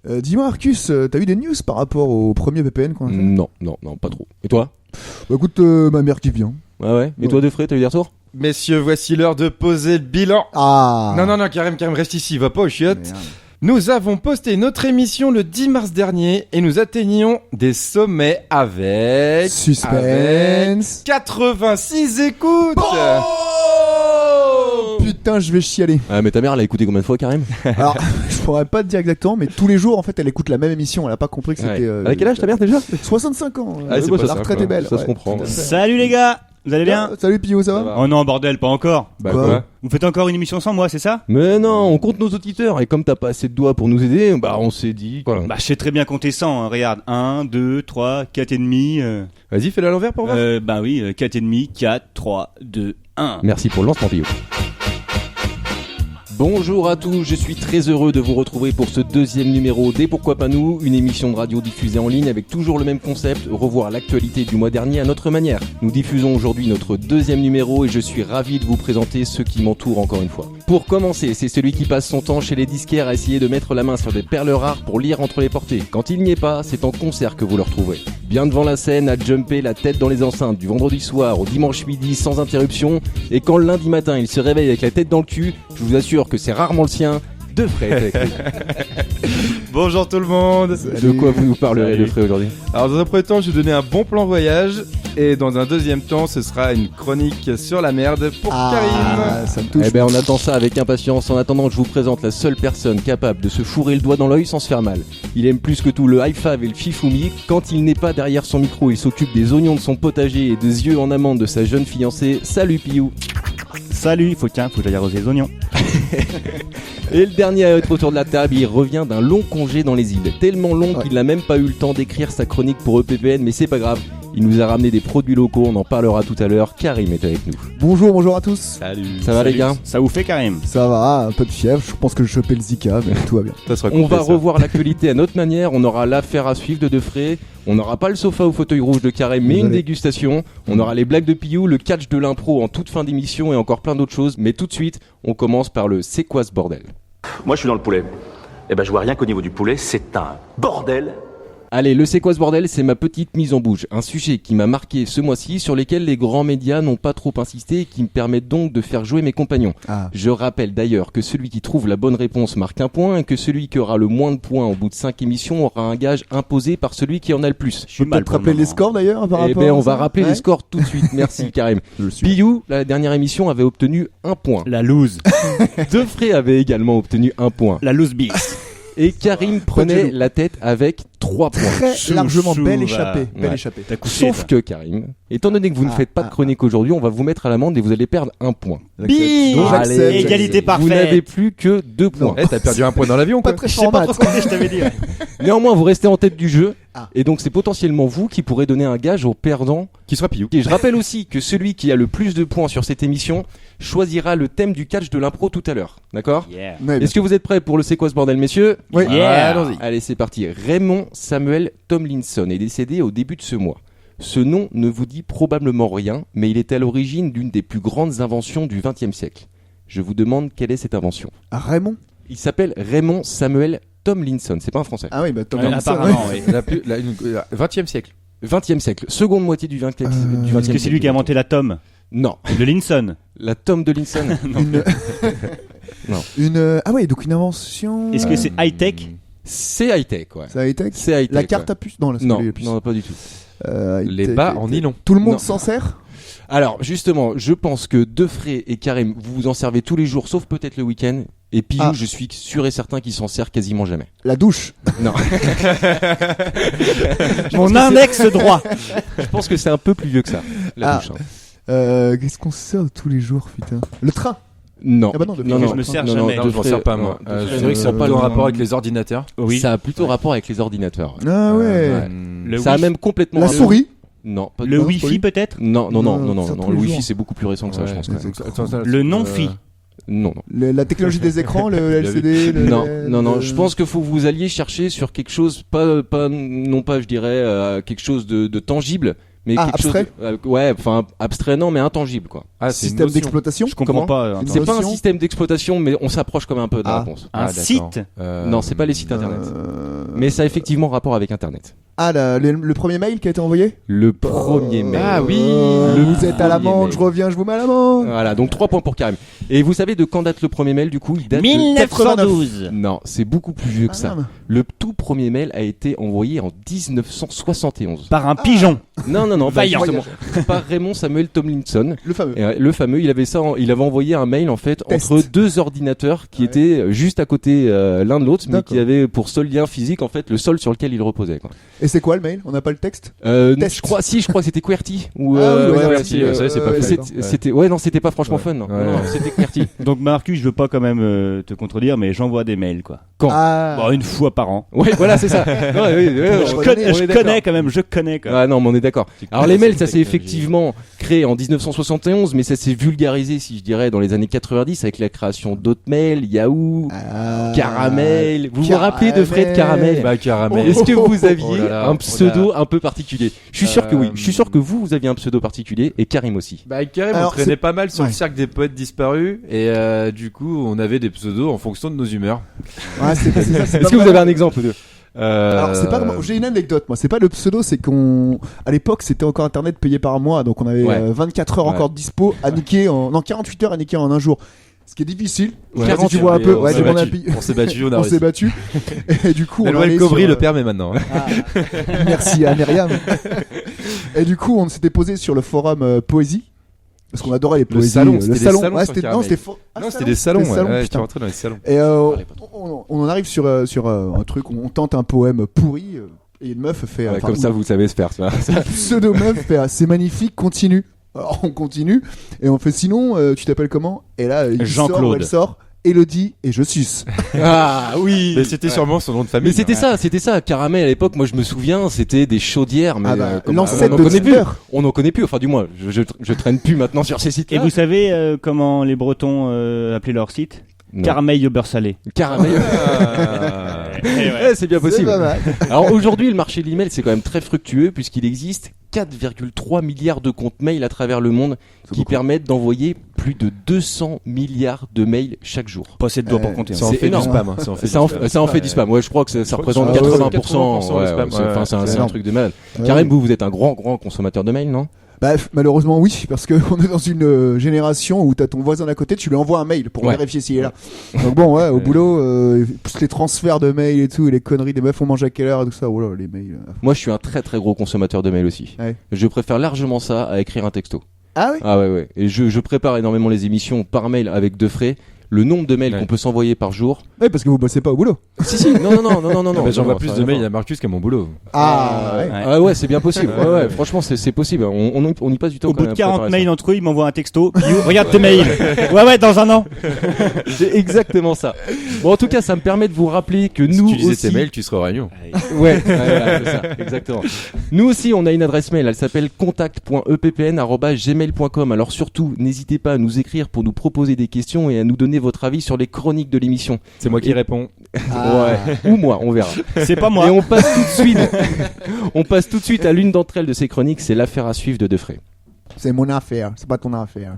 Dis-moi Arcus, t'as eu des news par rapport au premier VPN qu'on a fait? Non, pas trop. Et toi? Bah écoute, ma mère kiffe bien. Ah ouais. Et toi, Defray, t'as eu des retours? Messieurs, voici l'heure de poser le bilan. Ah. Non, Karim, reste ici, va pas aux chiottes. Merde. Nous avons posté notre émission le 10 mars dernier et nous atteignions des sommets avec... Suspense. 86 écoutes. Putain, je vais chialer. Ah, mais ta mère, elle a écouté combien de fois, Karim? Alors, je pourrais pas te dire exactement, mais tous les jours, en fait, elle écoute la même émission. Elle a pas compris que c'était. À quel âge ta mère déjà? 65 ans. Ah, c'est pas la ça, retraite quoi. est belle. Ça se comprend. tout à fait. Salut les gars, vous allez bien? Salut Pio, ça va? Oh non, bordel, pas encore. Bah Quoi quoi? Vous faites encore une émission sans moi, c'est ça? Mais non, on compte nos auditeurs et comme t'as pas assez de doigts pour nous aider, bah on s'est dit. Voilà. Bah, je sais très bien compter 100, hein. Regarde. 1, 2, 3, 4 et demi. Vas-y, fais-le à l'envers pour voir. Bah oui, 4 et demi, 4, 3, 2, 1. Merci pour le lancement, Pio. Bonjour à tous, je suis très heureux de vous retrouver pour ce deuxième numéro des Pourquoi pas nous, une émission de radio diffusée en ligne avec toujours le même concept, revoir l'actualité du mois dernier à notre manière. Nous diffusons aujourd'hui notre deuxième numéro et je suis ravi de vous présenter ceux qui m'entourent encore une fois. Pour commencer, c'est celui qui passe son temps chez les disquaires à essayer de mettre la main sur des perles rares pour lire entre les portées. Quand il n'y est pas, c'est en concert que vous le retrouverez. Bien devant la scène, à jumper la tête dans les enceintes du vendredi soir au dimanche midi sans interruption, et quand le lundi matin il se réveille avec la tête dans le cul, je vous assure que c'est rarement le sien, Defray avec nous. Bonjour tout le monde. De quoi vous nous parlerez, Salut. Defray, aujourd'hui? Alors dans un premier temps, je vais donner un bon plan voyage. Et dans un deuxième temps, ce sera une chronique sur la merde pour Karim. Ça me touche. Eh ben on attend ça avec impatience. En attendant, je vous présente la seule personne capable de se fourrer le doigt dans l'œil sans se faire mal. Il aime plus que tout le high five et le fifumi. Quand il n'est pas derrière son micro, il s'occupe des oignons de son potager et des yeux en amande de sa jeune fiancée. Salut Piou. Salut, faut que j'aille arroser les oignons. Et le dernier à être autour de la table, il revient d'un long congé dans les îles. Tellement long qu'il n'a même pas eu le temps d'écrire sa chronique pour EPPN, mais c'est pas grave. Il nous a ramené des produits locaux, on en parlera tout à l'heure. Karim est avec nous. Bonjour à tous. Salut. Ça va les gars? Ça vous fait Karim? Ça va, un peu de fièvre. Je pense que je chopais le Zika, mais tout va bien. Ça sera On coupé, va ça. revoir l'actualité à notre manière, on aura l'affaire à suivre de Defray, on n'aura pas le sofa au fauteuil rouge de Karim, mais une Désolé. dégustation, on aura les blagues de Piou, le catch de l'impro en toute fin d'émission et encore plein d'autres choses, mais tout de suite, on commence par le C'est quoi ce bordel? Moi, je suis dans le poulet. Eh ben, je vois rien qu'au niveau du poulet, c'est un bordel. Allez, le C'est quoi ce bordel, c'est ma petite mise en bouche, un sujet qui m'a marqué ce mois-ci, sur lesquels les grands médias n'ont pas trop insisté et qui me permettent donc de faire jouer mes compagnons. Ah. Je rappelle d'ailleurs que celui qui trouve la bonne réponse marque un point et que celui qui aura le moins de points au bout de 5 émissions aura un gage imposé par celui qui en a le plus. Je suis mal Peut-être rappeler les scores d'ailleurs par Eh rapport ben, à on ça va rappeler Ouais. les scores tout de suite. Merci, Karim. Je le suis. Piou, la dernière émission, avait obtenu 1 point. La loose. Defray avait également obtenu 1 point. La loose bis. Et Karim prenait la tête avec 3 points. Très Chou, largement chou, belle va. échappée. Belle Ouais. échappée. T'as couché. Sauf que Karim, étant donné que vous ne faites pas de chronique aujourd'hui, on va vous mettre à l'amende et vous allez perdre 1 point. Bim Donc, Allez, j'accepte. Égalité Vous parfaite. n'avez plus que 2 points. Eh, t'as perdu un point dans l'avion, Pas quoi. très Je sais fort en pas trop maths. ce qu'on dit, je t'avais dit. Ouais. Néanmoins, vous restez en tête du jeu. Ah. Et donc, c'est potentiellement vous qui pourrez donner un gage au perdant. Qui sera Piou. Et je rappelle aussi que celui qui a le plus de points sur cette émission choisira le thème du catch de l'impro tout à l'heure. D'accord? Yeah. Ouais, bien Est-ce que vous êtes prêts pour le C'est quoi ce bordel, messieurs? Oui. Yeah. Allons-y. Allez, c'est parti. Raymond Samuel Tomlinson est décédé au début de ce mois. Ce nom ne vous dit probablement rien, mais il est à l'origine d'une des plus grandes inventions du XXe siècle. Je vous demande quelle est cette invention. Ah, Raymond. Il s'appelle Raymond Samuel Tomlinson, c'est pas un français. Ah oui, bah Tom Ouais, Hanks, apparemment, oui. La 20e siècle. 20e siècle, seconde moitié du 20e siècle. Est-ce que c'est lui qui a inventé la tome? Non, Le Linson. la Tom de Linson. Une... Non. Ah ouais, donc une invention. Est-ce que c'est high-tech? C'est high-tech, ouais. Ça high-tech. C'est high-tech. La carte ouais. à puce. Non, là, c'est Non, pas les puces. non, pas du tout. Les High-tech, bas high-tech. en nylon. Tout le monde Non. s'en sert. Alors, justement, je pense que Defray et Karim, vous vous en servez tous les jours, sauf peut-être le week-end. Et Piou, Ah. je suis sûr et certain qu'il s'en sert quasiment jamais. La douche. Non. Mon index droit. Je pense que c'est un peu plus vieux que ça, la Ah. douche. Hein. Qu'est-ce qu'on se sert tous les jours, putain? Le train. Non. Ah bah non, depuis non, que non, je me sers non, jamais. Non, je m'en sers pas, non, moi. Defray, Je dirais que ça a pas plutôt le- un rapport avec les ordinateurs. Oui. Ça a plutôt rapport avec les ordinateurs. Ah ouais. ouais. Le Ça a Wi-Fi. même complètement. La souris. Non, pas Le non, Wi-Fi peut-être? Non, non, non, Non, non, non, ça non, tous le les Wi-Fi jours. c'est beaucoup plus récent que ça, je pense. Quand même. Le non-fi. Non, non. La technologie des écrans, le LCD. Non, non, non, je pense qu'il faut que vous alliez chercher sur quelque chose, non pas, je dirais, quelque chose de tangible, mais Ah, quelque abstrait chose. Ouais, enfin, abstrait non, mais intangible, quoi. Ah, c'est une Système notion. d'exploitation. Je comprends Comment pas. Une C'est pas un notion. système d'exploitation, mais on s'approche quand même un peu de la Ah. réponse. Un d'accord. site? Non, c'est pas les sites internet. Mais ça a effectivement rapport avec Internet. Ah, le premier mail qui a été envoyé. Le premier mail. Ah oui. Vous êtes à l'amende, mail. je reviens, je vous mets à l'amende. Voilà, donc 3 points pour Karim. Et vous savez de quand date le premier mail du coup? Il date de... 1912. Non, c'est beaucoup plus vieux que ça. merde. Le tout premier mail a été envoyé en 1971. Par un pigeon. Non, bah, Vaillant. justement, par Raymond Samuel Tomlinson. Le fameux. Et, le fameux, il avait envoyé un mail en fait Test. entre deux ordinateurs qui étaient juste à côté l'un de l'autre, mais D'accord. qui avaient pour seul lien physique en fait le sol sur lequel ils reposaient. Quoi. Et c'est quoi le mail? On n'a pas le texte? Test. Je crois que c'était QWERTY ou Ah oui, ouais, QWERTY, c'est, ça, c'est pas fun. c'était c'était pas franchement fun. Non, non, c'était QWERTY. Donc Marcus, je veux pas quand même te contredire, mais j'envoie des mails quoi. Quand Ah. Bon, une fois par an. Ouais, voilà, c'est ça. Je connais quoi. Ah non, mais on est d'accord. Alors les mails, ça s'est technologie. effectivement créé en 1971, mais ça s'est vulgarisé, si je dirais, dans les années 90 avec la création d'Hotmail, Yahoo, Ah. Caramel. Vous vous rappelez de Fred Caramel? Bah, caramel. Est-ce que vous aviez Oh là là, un oh pseudo là. un peu particulier? Je suis sûr que oui. Je suis sûr que vous aviez un pseudo particulier et Karim aussi. Bah, Karim, on Alors, traînait c'est- pas mal sur Ouais. le cercle des poètes disparus et du coup, on avait des pseudos en fonction de nos humeurs. Ouais, c'est ça, c'est Est-ce pas que vous mal. avez un exemple de Alors c'est pas vraiment- j'ai une anecdote moi, c'est pas le pseudo, c'est qu'on à l'époque c'était encore internet payé par mois, donc on avait Ouais. 24 heures Ouais. encore de dispo à niquer non 48 heures à niquer en un jour. Ce qui est difficile. Ouais. Si tu vois un Et peu, on ouais, s'est du monde battu. a- On s'est battu, on a on réussi. s'est battu. Et du coup, La on loi allait El Khomri sur, le permet maintenant. Merci à Myriam. Et du coup, on s'était posé sur le forum Poésie. Parce qu'on adorait les Le poésies. salon, c'était des salons Ouais, sur c'était, non, Caramel. c'était Non, c'était des salons. C'était des salons, Ouais, tu putain. rentrais dans les salons. Et Parlez pas on en arrive sur un truc où on tente un poème pourri. Et une meuf fait. Ouais, enfin, comme ça, vous savez se faire. Ça. pseudo meuf fait c'est magnifique, continue. Alors on continue et on fait sinon tu t'appelles comment? Et là il Jean-Claude. sort, ou elle sort Elodie et je suce. Ah oui. Mais c'était sûrement son nom de famille. Mais c'était ça. Caramel à l'époque, moi je me souviens, c'était des chaudières, mais Ah bah, comme- l'ancêtre on en de connaît plus. Tinder. On n'en connaît plus. Enfin, du moins, je traîne plus maintenant sur ces sites. Et vous savez comment les Bretons appelaient leur site? Non. Caramel au beurre salé. Caramel. C'est bien C'est possible. pas mal. Alors aujourd'hui, le marché de l'email, c'est quand même très fructueux puisqu'il existe 4,3 milliards de comptes mail à travers le monde qui permettent d'envoyer plus de 200 milliards de mails chaque jour. Pas de doigts pour compter. Ça en C'est fait du énorme. spam. Ça en fait Ça en fait du spam. Ouais, je crois que ça représente que c'est 80%. 80% Ouais, le spam. ouais, enfin, c'est c'est un énorme. truc de malade. Ouais, Karim, ouais. vous êtes un grand consommateur de mails, non? Bah, malheureusement oui, parce que on est dans une génération où t'as ton voisin d'à côté, tu lui envoies un mail pour Ouais. vérifier s'il est là. Donc bon, ouais, au boulot, plus les transferts de mails et tout, et les conneries des meufs on mange à quelle heure et tout ça, oh là, les mails. Moi, je suis un très gros consommateur de mails aussi. Ouais. Je préfère largement ça à écrire un texto. Ah oui. Ah ouais. Et je prépare énormément les émissions par mail avec deux frais. Le nombre de mails Ouais. qu'on peut s'envoyer par jour. Ouais, parce que vous bossez pas au boulot. Si. Non. J'envoie non, plus ça de n'a mails rien à Marcus qu'à mon boulot. Ah ouais. Ouais. Ah ouais, c'est bien possible. Ouais, franchement, c'est possible. On y passe du temps. Au quand bout même de à 40 préparer mails ça. entre eux, ils m'envoient un texto. Regarde tes mails. Ouais, dans un an. C'est exactement ça. Bon, en tout cas, ça me permet de vous rappeler que Si nous tu lisais aussi. tes mails, tu serais au réunion. Ouais, voilà, c'est ça, exactement. Nous aussi, on a une adresse mail. Elle s'appelle contact.eppn@gmail.com. Alors surtout, n'hésitez pas à nous écrire pour nous proposer des questions et à nous donner votre avis sur les chroniques de l'émission. C'est moi qui réponds. Ah. Ouais. Ou moi, on verra. C'est pas moi. Et on passe tout de suite. On passe tout de suite à l'une d'entre elles de ces chroniques. C'est l'affaire à suivre de Defray. C'est mon affaire, c'est pas ton affaire.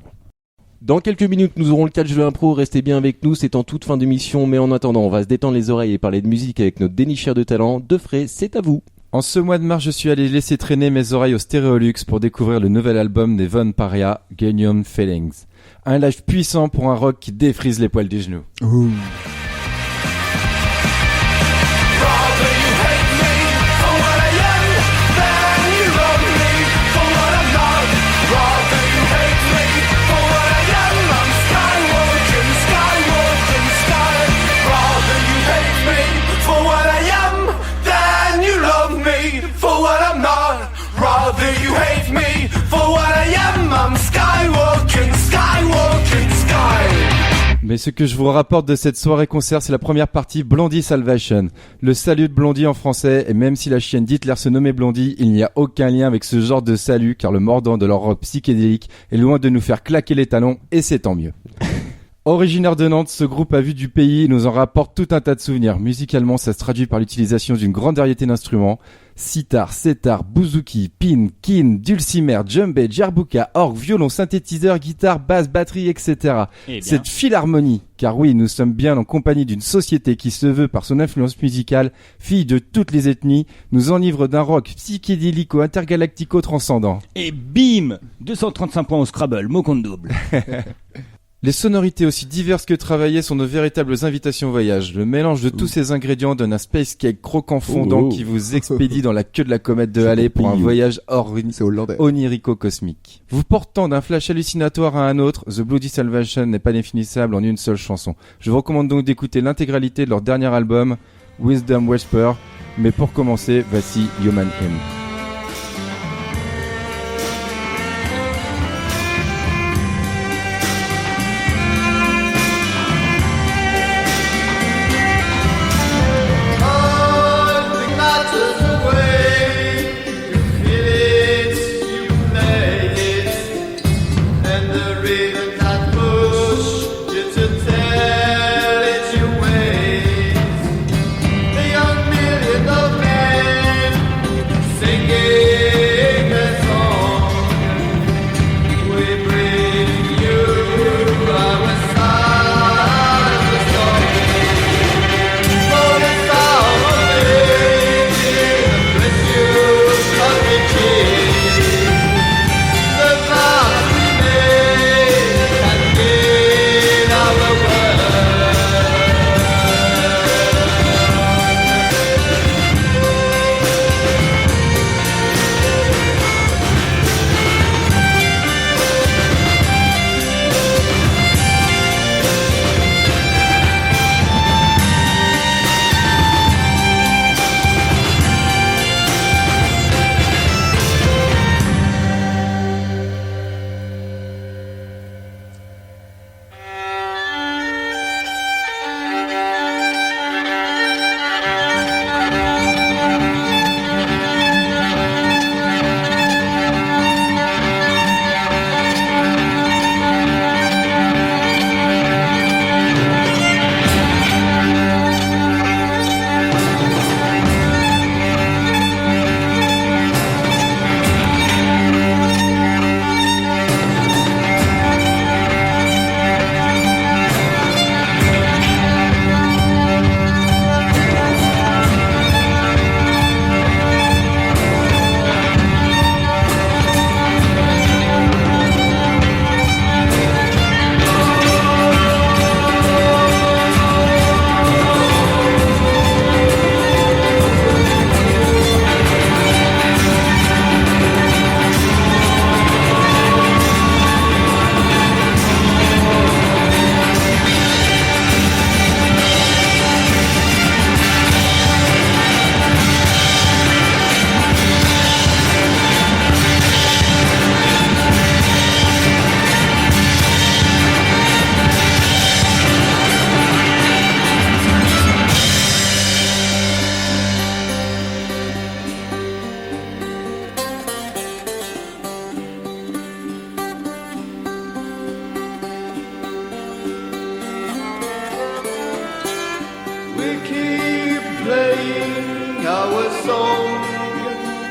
Dans quelques minutes, nous aurons le catch de l'impro. Restez bien avec nous. C'est en toute fin d'émission. Mais en attendant, on va se détendre les oreilles et parler de musique avec notre dénicheur de talent. Defray, c'est à vous. En ce mois de mars, je suis allé laisser traîner mes oreilles au Stéréolux pour découvrir le nouvel album des Von Paria, Genuine Feelings. Un live puissant pour un rock qui défrise les poils des genoux. Ouh. Mais ce que je vous rapporte de cette soirée concert, c'est la première partie Blondie Salvation. Le salut de Blondie en français, et même si la chienne d'Hitler se nommait Blondie, il n'y a aucun lien avec ce genre de salut, car le mordant de leur robe psychédélique est loin de nous faire claquer les talons, et c'est tant mieux. Originaire de Nantes, ce groupe a vu du pays et nous en rapporte tout un tas de souvenirs. Musicalement, ça se traduit par l'utilisation d'une grande variété d'instruments. Sitar, setar, bouzouki, pin, kin, dulcimer, djembé, djerbuka, orgue, violon, synthétiseur, guitare, basse, batterie, etc. Cette philharmonie, car oui, nous sommes bien en compagnie d'une société qui se veut, par son influence musicale, fille de toutes les ethnies, nous enivre d'un rock psychédélico-intergalactico-transcendant. Et bim 235 points au Scrabble, mot compte double. Les sonorités aussi diverses que travaillées sont de véritables invitations au voyage. Le mélange de tous ces ingrédients donne un space cake croquant fondant qui vous expédie dans la queue de la comète de Halley pour un voyage onirico-cosmique. Vous portant d'un flash hallucinatoire à un autre, The Bloody Salvation n'est pas définissable en une seule chanson. Je vous recommande donc d'écouter l'intégralité de leur dernier album, Wisdom Whisper, mais pour commencer, voici Human Hymn.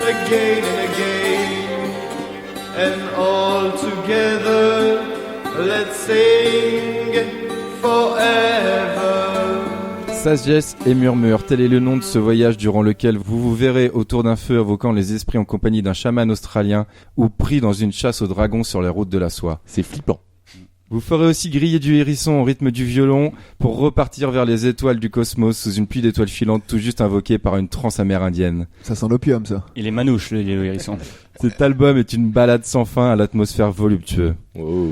again and again, and all together let's sing forever. Sagesse et murmure, tel est le nom de ce voyage durant lequel vous vous verrez autour d'un feu invoquant les esprits en compagnie d'un chaman australien ou pris dans une chasse aux dragons sur les routes de la soie. C'est flippant. Vous ferez aussi griller du hérisson au rythme du violon pour repartir vers les étoiles du cosmos sous une pluie d'étoiles filantes tout juste invoquée par une transe amérindienne. Ça sent l'opium, ça. Il est manouche, le hérisson. Cet album est une balade sans fin à l'atmosphère voluptueuse. Oh.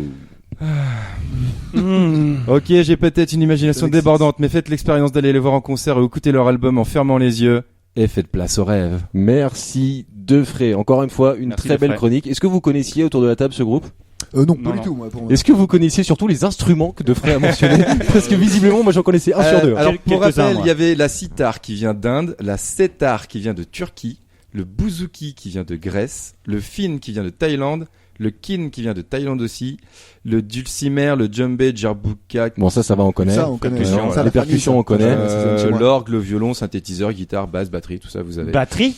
Ok, j'ai peut-être une imagination débordante, mais faites l'expérience d'aller les voir en concert et écouter leur album en fermant les yeux et faites place aux rêves. Merci Defray. Encore une fois, une Merci très belle Defray. chronique. Est-ce que vous connaissiez autour de la table ce groupe ? Non, Non, pas du non. tout, moi, pour moi. Est-ce que vous connaissiez surtout les instruments que Defray a mentionnés ? Parce que visiblement, moi j'en connaissais un sur deux. Alors pour Quelques-uns, rappel, moi. il y avait la sitar qui vient d'Inde, la setar qui vient de Turquie, le bouzouki qui vient de Grèce, le fin qui vient de Thaïlande, le kin qui vient de Thaïlande aussi, le dulcimer, le djembé, djerboukak, Bon, ça va, on connaît. Ça, on connaît. Percussion, Ça, les la percussions, famille, on connaît. ça, chez moi. l'orgue, le violon, synthétiseur, guitare, basse, batterie, tout ça vous avez. Batterie.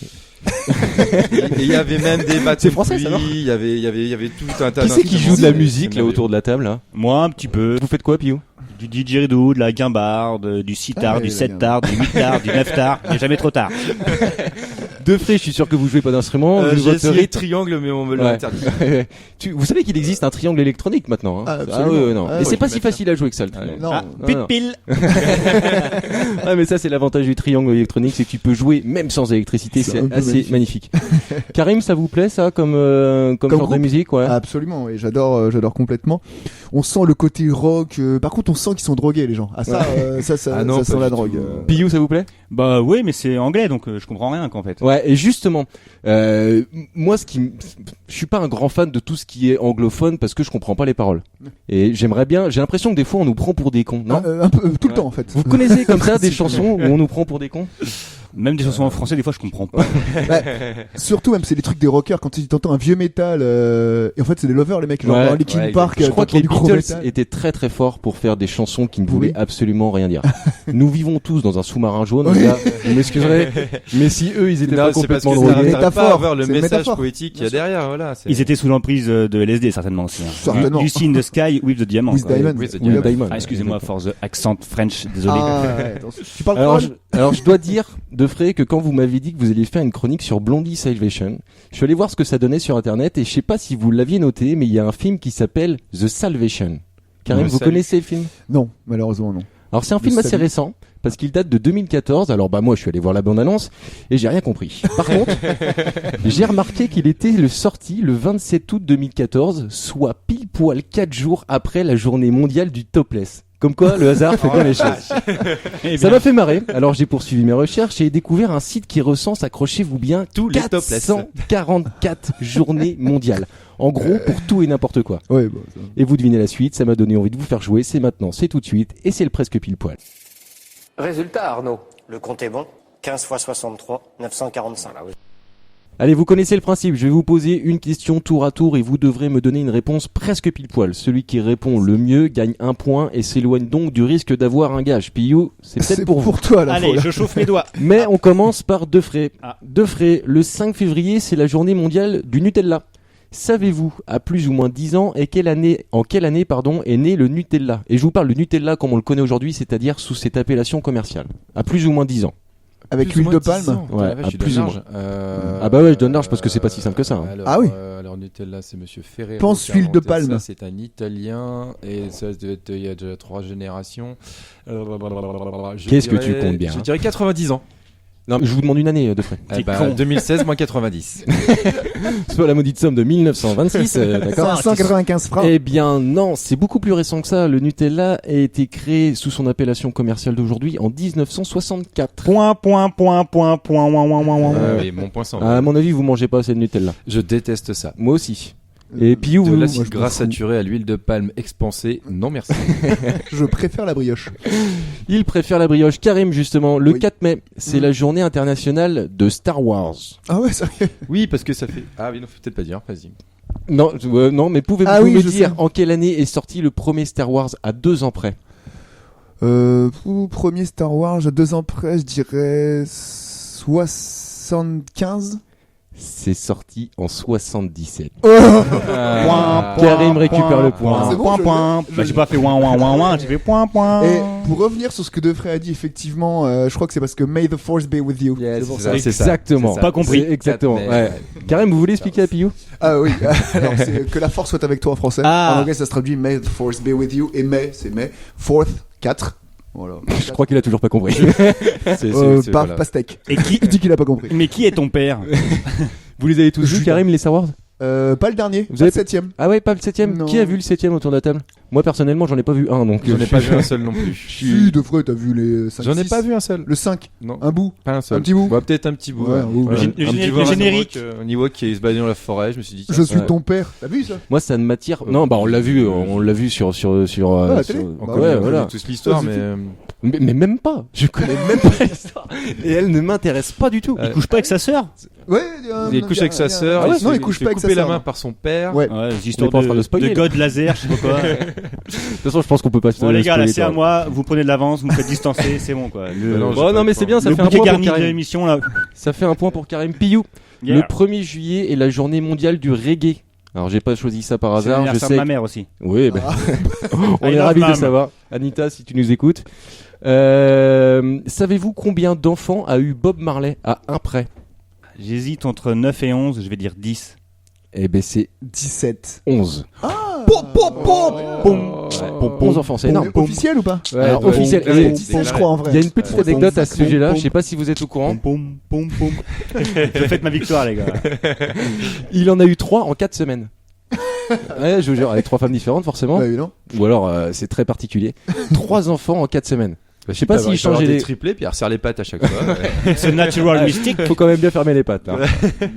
Et il y avait même des bateaux C'est français, de ça, non pluie, il y avait tout un tas Qui c'est qui joue de la musique, là, C'est autour de la table, là? Moi, un petit peu. Vous faites quoi, Pio? Du didgeridoo, de la guimbarde, du sitar, Ah, du oui, la 7 tar, du 8 tar, du 9 tar. Il n'y a jamais trop tard. De frais, je suis sûr que vous jouez pas d'instrument. Vous J'ai essayé voterez- le triangle, mais on me l'a Ouais. interdit. Vous savez qu'il existe un triangle électronique maintenant, hein? Ah, absolument. ouais, non. Ah, Et ouais, c'est pas je si vais mettre facile à jouer que ça, le triangle. Non. Ah, non, pile non. pile. Ah, mais ça, c'est l'avantage du triangle électronique, c'est que tu peux jouer même sans électricité, C'est c'est un peu assez magnifique. Karim, ça vous plaît, ça, comme genre groupe de musique, ouais? Absolument, et j'adore complètement. On sent le côté rock. Par contre, on sent qu'ils sont drogués, les gens. Ah ça, ça Ah non, ça sent pas la du drogue. tout. Pio, ça vous plaît? Bah oui, mais c'est anglais, donc je comprends rien qu'en fait. Ouais, et justement, moi, je suis pas un grand fan de tout ce qui est anglophone parce que je comprends pas les paroles. Et j'aimerais bien, j'ai l'impression que des fois on nous prend pour des cons, non? Un peu tout le Ouais. temps en fait. Vous connaissez comme ça des chansons où on nous prend pour des cons? Même des chansons en français, des fois, je comprends pas. Surtout même c'est les trucs des rockers quand tu entends un vieux métal et en fait c'est des lovers les mecs genre Ouais, dans Linkin ouais, Park. Je crois que les du gros Beatles métal. étaient très très forts pour faire des chansons qui ne Oui. voulaient absolument rien dire. Nous vivons tous dans un sous-marin jaune, Oui. les gars, vous m'excuserez, mais si eux ils étaient pas c'est parce que complètement ça drogués. n'arrive pas à voir le C'est une message métaphore. poétique qu'il y a derrière, voilà. c'est- Ils étaient sous l'emprise de LSD, certainement aussi. Hein. Certainement. Lucy in the Sky with the Diamond. With quoi. Diamond. With the Oui, Diamond. Diamond. Ah, excusez-moi for the accent French, désolé. Ah, ouais, attention. Tu parles Alors de alors je dois dire, de Frey, que quand vous m'avez dit que vous alliez faire une chronique sur Blondie Salvation, je suis allé voir ce que ça donnait sur internet et je sais pas si vous l'aviez noté, mais il y a un film qui s'appelle The Salvation. Karim, Le vous salut. connaissez le film? Non, malheureusement non. Alors c'est un Le film assez salut. récent parce qu'il date de 2014. Alors bah moi je suis allé voir la bande-annonce et j'ai rien compris. Par contre, j'ai remarqué qu'il était sorti le 27 août 2014, soit pile poil 4 jours après la journée mondiale du topless. Comme quoi le hasard fait bien les choses. Eh Ça bien, m'a fait marrer. Alors j'ai poursuivi mes recherches et j'ai découvert un site qui recense, accrochez-vous bien, Tous les topless. 444 journées mondiales. En gros, pour tout et n'importe quoi. Ouais, bon, ça- Et vous devinez la suite, ça m'a donné envie de vous faire jouer. C'est maintenant, c'est tout de suite et c'est le presque pile poil. Résultat, Arnaud. Le compte est bon. 15 x 63, 945. Allez, vous connaissez le principe, je vais vous poser une question tour à tour et vous devrez me donner une réponse presque pile poil. Celui qui répond le mieux gagne un point et s'éloigne donc du risque d'avoir un gage. Pio, c'est peut-être C'est pour vous. toi là. allez, je chauffe mes doigts. Mais on commence par Defray. Ah. Defray, le 5 février, c'est la journée mondiale du Nutella. Savez-vous, à plus ou moins 10 ans, en quelle année, est né le Nutella? Et je vous parle du Nutella comme on le connaît aujourd'hui, c'est-à-dire sous cette appellation commerciale. À plus ou moins 10 ans. Avec Plus ou l'huile de moins 10 palme. ans. Ouais, Ah, vache, à je plus donne ou large. Ah bah ouais, je donne large parce que c'est pas si simple que ça, hein. Alors, Ah oui. Alors Nutella, c'est Monsieur Ferrero. Pense qui a huile de inventé palme. Ça, c'est un Italien et ça devait être il y a déjà 3 générations. Qu'est-ce que tu comptes bien, Je hein. dirais 90 ans. Non, je vous demande une année, Defray. Eh ben, 2016 moins 90. Soit la maudite somme de 1926, d'accord? 595 francs. Eh bien non, c'est beaucoup plus récent que ça. Le Nutella a été créé sous son appellation commerciale d'aujourd'hui en 1964. Point. Oui, mon point sans. À mon avis, vous mangez pas assez de Nutella. Je déteste ça. Moi aussi. Et Piou, De vous- l'acide moi, je m'en gras fous. saturé à l'huile de palme expansée, non merci. Je préfère la brioche. il préfère la brioche. Karim, justement, le Oui. 4 mai, c'est la journée internationale de Star Wars. Ah ouais, sérieux. Oui, parce que ça fait. Ah oui, non, faut peut-être pas dire. Vas-y. Non, non, mais pouvez-vous Ah oui, me je dire sais. en quelle année est sorti le premier Star Wars à 2 ans près? Premier Star Wars, à 2 ans près, je dirais 75. C'est sorti en 77. Point. Karim récupère le point. C'est bon, je Point. l'ai. Bah, j'ai pas fait ouin, j'ai fait point. Et pour revenir sur ce que Defray a dit, effectivement, je crois que c'est parce que May the Force be with you. Yes, C'est pour c'est ça. ça. Exactement. c'est ça. Pas compris. C'est exactement. 4 mai, Ouais. Karim, vous voulez expliquer à Piou? Ah oui, alors c'est que la force soit avec toi en français. Ah. En anglais, ça se traduit May the Force be with you. Et May, c'est May. Fourth, 4. Voilà. Je crois qu'il a toujours pas compris. C'est- voilà. Pastèque. Et qui, Il dit qu'il a pas compris. mais qui est ton père? Vous les avez tous vus, Julien. Karim, les Star Wars? Pas le dernier, Vous pas avez- le 7ème. Ah ouais, pas le 7ème. Non. Qui a vu le 7ème autour de la table? Moi personnellement, j'en ai pas vu un, donc J'en ai pas vu un seul non plus. Si, de vrai, t'as vu les 5 J'en ai pas vu un seul. Le 5, Non, un bout. pas un seul. Un petit bout. Ouais, peut-être un petit bout. Ouais, un bout. Voilà. Le Un petit générique- bout, le un générique. Ewok qui se baladait dans la forêt, je me suis dit. Je suis Ouais. ton père. T'as vu ça? moi ça ne m'attire. Non, bah on l'a vu sur la télé. On Bah, connaît ouais, on connaît voilà. tous l'histoire, Ça mais Mais même pas. Je connais même pas l'histoire. Et elle ne m'intéresse pas du tout. Il couche pas avec sa sœur. Ouais, il couche avec sa sœur. Ah ouais, il non, se il couche fait pas avec sa couper la sœur. main par son père. Ouais. Ouais, des On histoires est pas en train de spoiler, de là. God laser, je sais pas quoi. De toute façon, je pense qu'on peut pas. Bon les gars, là spoiler, c'est à toi. moi. Vous prenez de l'avance, vous me faites distancer, c'est bon quoi. Bon, non, mais c'est bien, ça Le fait un bouquet point pour garni de Karim. l'émission là. Ça fait un point pour Karim Piyou. Yeah. Le 1er juillet est la journée mondiale du reggae. Alors j'ai pas choisi ça par C'est hasard, je l'anniversaire sais. de ma mère aussi. Oui, ben, on I est love ravis de mom. savoir. Anita, si tu nous écoutes. Savez-vous combien d'enfants a eu Bob Marley à un près? J'hésite entre 9 et 11, je vais dire 10. Eh ben c'est 17. 11. Pom, pom, pom. 11 enfants, c'est énorme. Officiel ou pas? Ouais, alors, officiel. ouais, Et 17, je crois, en vrai. il y a une petite Ouais. anecdote à ce Pom, sujet-là, pom. je sais pas si vous êtes au courant. Pom pom pom pom. Je fête ma victoire les gars. Il en a eu 3 en 4 semaines. Ouais, je vous jure, avec 3 femmes différentes forcément. Bah oui, non? Ou alors c'est très particulier. 3 enfants en 4 semaines. Je sais pas s'il changeait des les... triplés, puis il resserre les pattes à chaque fois. Ouais. Ce natural mystique. Faut quand même bien fermer les pattes. Hein.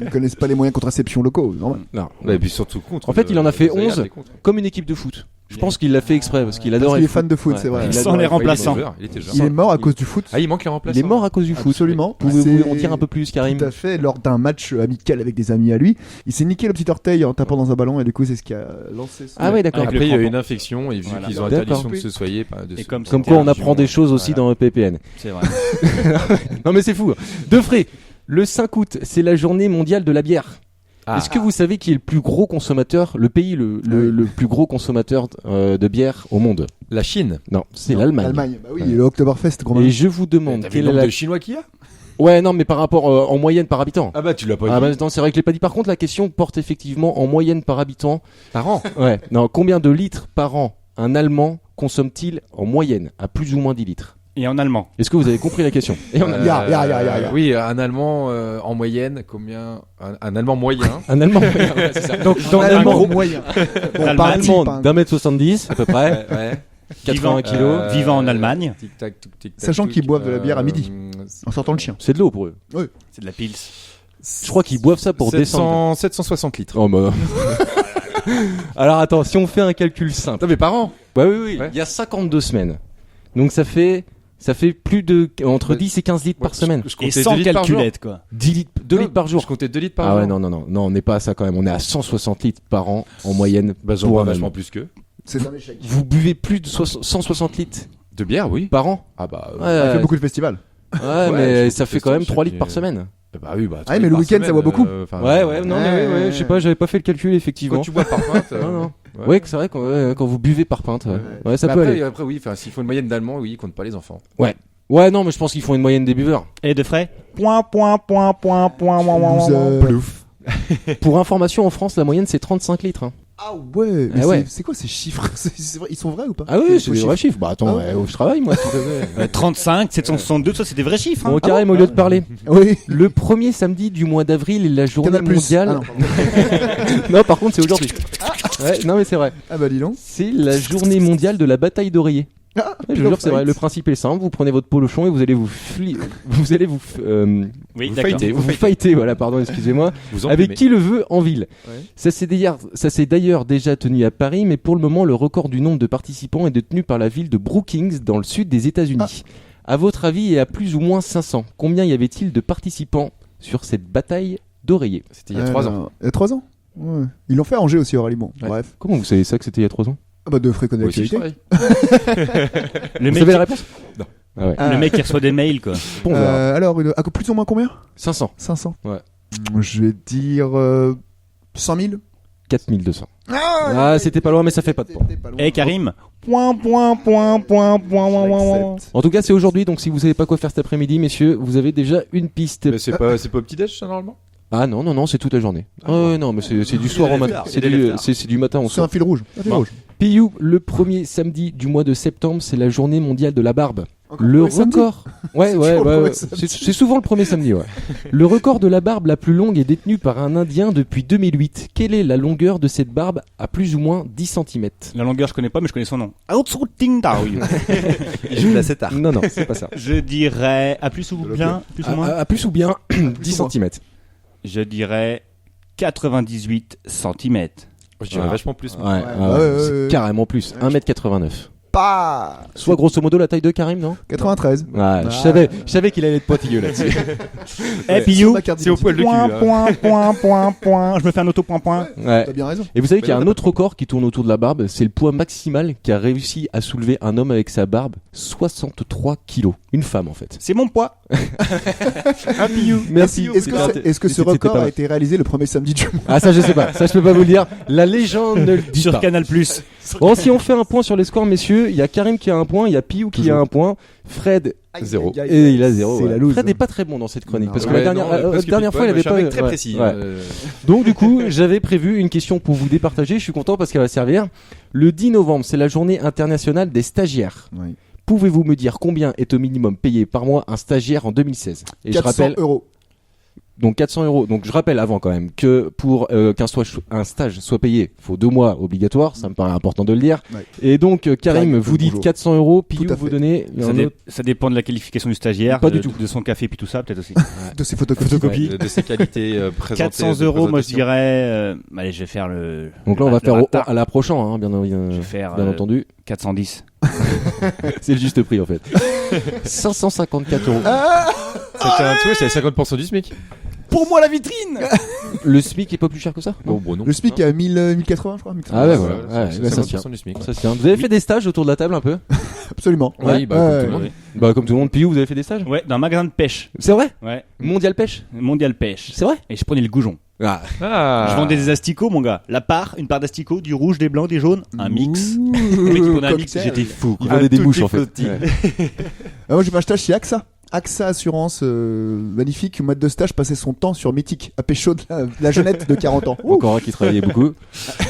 Ils connaissent pas les moyens de contraception locaux, normal. Non. Et puis surtout contre. En fait, il en a fait les 11 comme une équipe de foot. Je pense qu'il l'a fait exprès parce qu'il Parce adore qu'il le est fan foot. de foot, Ouais. c'est vrai. Il Sans adore les le foot. remplaçants. Il était genre. Il est mort à cause du foot. Ah, il manque les remplaçants. Il est mort à cause du foot. Absolument. Pouvez-vous C'est- en dire un peu plus, Karim? Tout à fait, lors d'un match amical avec des amis à lui, il s'est niqué le petit orteil en tapant dans un ballon et du coup c'est ce qui a lancé son... Ah ouais, d'accord. Avec Après, le il y a eu crampon. une infection et vu Voilà. qu'ils ont D'accord. interdiction de se soigner. Et comme Comme c'était quoi on un apprend jour, des choses aussi voilà. dans le PPN. C'est vrai. Non mais c'est fou. De frais. Le 5 août, c'est la journée mondiale de la bière. Ah. Est-ce que vous savez qui est le plus gros consommateur, le pays le plus gros consommateur de bière au monde? La Chine. Non, c'est l'Allemagne. L'Allemagne, bah oui, le Oktoberfest, gros Et malin. je vous demande T'as vu quelle le est nombre la... de Chinois qu'il y a? Ouais, non, mais par rapport en moyenne par habitant. Ah bah tu l'as pas Ah dit. bah non, c'est vrai que je l'ai pas dit. Par contre, la question porte effectivement en moyenne par habitant. Par an. Ouais. Non, combien de litres par an un Allemand consomme-t-il en moyenne, à plus ou moins 10 litres? Et en allemand. Est-ce que vous avez compris la question? Et on a- Ya. Oui, un Allemand en moyenne, combien un Allemand moyen. Un Allemand moyen, ouais, c'est ça. Donc, dans Un un Allemand Allemand, moyen. Bon, Allemand, pas un Allemand type, hein. d'un mètre 70 à peu près, Ouais. 80 kilos. Vivant en Allemagne. Tic tac tic tic. Sachant qu'ils boivent de la bière à midi. En sortant le chien. C'est de l'eau pour eux. C'est de la pils. Je crois qu'ils boivent ça pour descendre. 760 litres. Oh bah. Alors attends, si on fait un calcul simple. Non mais par an. Bah oui. Ouais. Il y a 52 semaines. Donc ça fait plus de entre Ouais. 10 et 15 litres par semaine. Je Et comptais sans 2 litres par jour. calculette quoi. 10 litres, 2 litres par jour. Je comptais 2 litres par Ah jour. ouais, non, on n'est pas à ça quand même. On est à 160 litres par an en moyenne. Bah j'en pour bois un vachement Allemand. plus que. C'est un échec. Vous buvez plus de 160 litres De bière, oui. par an? Ah bah. Il fait Ouais, beaucoup de festivals. ouais, mais Ouais, ça je fait quand même chaque- 3 litres par semaine. Bah oui, bah. Ah oui, mais le week-end, ça boit beaucoup. Ouais, non, mais ouais, je sais pas, j'avais pas fait le calcul effectivement. Quand tu bois par pinte. Non, non. Ouais, que c'est vrai quand vous buvez par pinte. Ouais, ça Mais peut après, aller. après, oui, enfin, s'il faut une moyenne d'Allemands, oui, ils comptent pas les enfants. Ouais, non, mais je pense qu'ils font une moyenne des buveurs. Et de frais. Point. Plouf. Pour information, en France, la moyenne c'est 35 litres. Hein. Ah ouais, mais Ah ouais. c'est quoi ces chiffres? C'est vrai, ils sont vrais ou pas? Ah oui, c'est faux des vrais chiffres. chiffres. Bah attends, Ah je travaille moi. Tout à fait. 35, 762, ça c'est des vrais chiffres. Bon, Hein. Karim, au lieu de parler, Oui. le premier samedi du mois d'avril est la journée Canal+. mondiale. Ah non, pardon. Non, par contre, c'est aujourd'hui. Ouais, non, mais c'est vrai. Ah bah dis donc. C'est la journée mondiale de la bataille d'oreiller. Ah, Ouais, je vous jure, c'est vrai. Le principe est simple. Vous prenez votre polochon et vous allez vous Oui, d'accord. vous fightez, voilà, pardon, excusez-moi. Vous en Avec fumez. qui le veut en ville. Ouais. Ça s'est d'ailleurs déjà tenu à Paris, mais pour le moment, le record du nombre de participants est détenu par la ville de Brookings, dans le sud des États-Unis. À votre avis, il y a plus ou moins 500. Combien y avait-il de participants sur cette bataille d'oreiller? C'était il y a 3 ans. Il y a 3 ans. Ouais. Ils l'ont fait à Angers aussi, Aurélie. Bon, Ouais. bref. Comment vous savez ça que c'était il y a 3 ans? Ah bah de frais Moi aussi, je d'actualité. travaille. Le Vous mec, savez la réponse? Non. Ah ouais. le mec qui reçoit des mails quoi. Bon, on verra. Alors, plus ou moins combien? 500. 500. Ouais. Je vais dire 100 000. 4200. Ah, c'était pas loin, mais ça fait pas de point. C'était pas loin. Eh Karim. J'accepte. En tout cas, c'est aujourd'hui, donc si vous savez pas quoi faire cet après-midi, messieurs, vous avez déjà une piste. Mais c'est pas au petit-déj, ça, normalement? Ah non, c'est toute la journée. Non, mais c'est du soir au matin. C'est du matin au C'est soir. un fil rouge. Un fil Bon. rouge. Piyou, le premier samedi du mois de septembre, c'est la journée mondiale de la barbe. Le premier samedi record. Ouais, ouais, toujours le ouais, premier ouais. samedi. C'est souvent le premier samedi, ouais. Le record de la barbe la plus longue est détenu par un Indien depuis 2008. Quelle est la longueur de cette barbe à plus ou moins 10 cm? La longueur, je connais pas, mais je connais son nom. Outsouting Darwin. Il joue de la setar. Non, non, c'est pas ça. Je dirais, à plus ou bien, plus ou moins. À plus ou bien 10 ou moins. cm. Je dirais 98 cm. Je dirais Ah. vachement plus. Ouais, moi. c'est carrément plus. 1m89. Pas Soit grosso modo la taille de Karim, non? 93. Ouais, je savais qu'il allait être pointilleux là-dessus. Eh, Piyou, c'est au poil de cul. point, hein. point. Je me fais un auto-point. Ouais. T'as bien raison. Et vous savez qu'il y a un autre record qui tourne autour de la barbe, c'est le poids maximal qu'a réussi à soulever un homme avec sa barbe, 63 kilos. Une femme en fait. C'est mon poids. Un Piyou. Merci. Est-ce que ce C'était record pas a mal. été réalisé le premier samedi du mois? Ah ça je sais pas, ça je peux pas vous le dire. La légende ne le dit Sur pas. Canal+. Bon, si on fait un point sur les scores, messieurs, il y a Karim qui a un point, il y a Piyou qui a un point, Fred 0. et il a 0. C'est la loose. Fred n'est pas très bon dans cette chronique Non, parce que ouais, la dernière fois il avait je suis un pas mec très ouais, précis. ouais. Donc du coup, j'avais prévu une question pour vous départager, je suis content parce qu'elle va servir. Le 10 novembre, c'est la journée internationale des stagiaires. Oui. Pouvez-vous me dire combien est au minimum payé par mois un stagiaire en 2016? Et 400 je rappelle, euros. donc 400 euros. Donc je rappelle avant quand même que pour qu'un stage soit payé, faut 2 mois obligatoire. Ça me paraît important de le dire. Ouais. Et donc Karim, Karim, vous dites bonjour. 400 euros, Piyou Tout à vous fait. donnez un autre. Ça dépend de la qualification du stagiaire, Pas du de, tout. de son café puis tout ça, peut-être aussi. De ces photocopies. De ses qualités présentées. 400 de euros, moi je présentation. dirais. Allez, je vais faire le. Donc là on va le faire ratard. à l'approchant, hein, bien Je vais faire bien entendu. 410. C'est le juste prix en fait. 554 euros. C'était un souhait, c'est 50% du SMIC. Pour moi la vitrine. Le SMIC est pas plus cher que ça? Bon, non. Le SMIC est à 1080, je crois. 1080. Ah ouais, Voilà, voilà. c'est Ouais, ça se tient. 50% du SMIC. Ça se tient. Vous avez fait des stages autour de la table un peu? Absolument. Oui, bah, comme tout le monde. Bah comme tout le monde. Piyou, vous avez fait des stages? Ouais, dans un magasin de pêche. C'est vrai? Ouais. Mondial Pêche? Mondial pêche. C'est vrai? Et je prenais le goujon. Ah. Je vendais des asticots, mon gars. Une part d'asticots, du rouge, des blancs, des jaunes. Un mix. Ouh, Le mec qui prenait un mix, cocktail. j'étais fou. Il vendait des tout mouches petit en fait. flotti. Ouais. Ah, moi j'ai fait un stage chez AXA. AXA Assurance, magnifique, maître de stage passait son temps sur Mythique, à pécho de la jeunette de 40 ans. Ouh. Encore un qui travaillait beaucoup.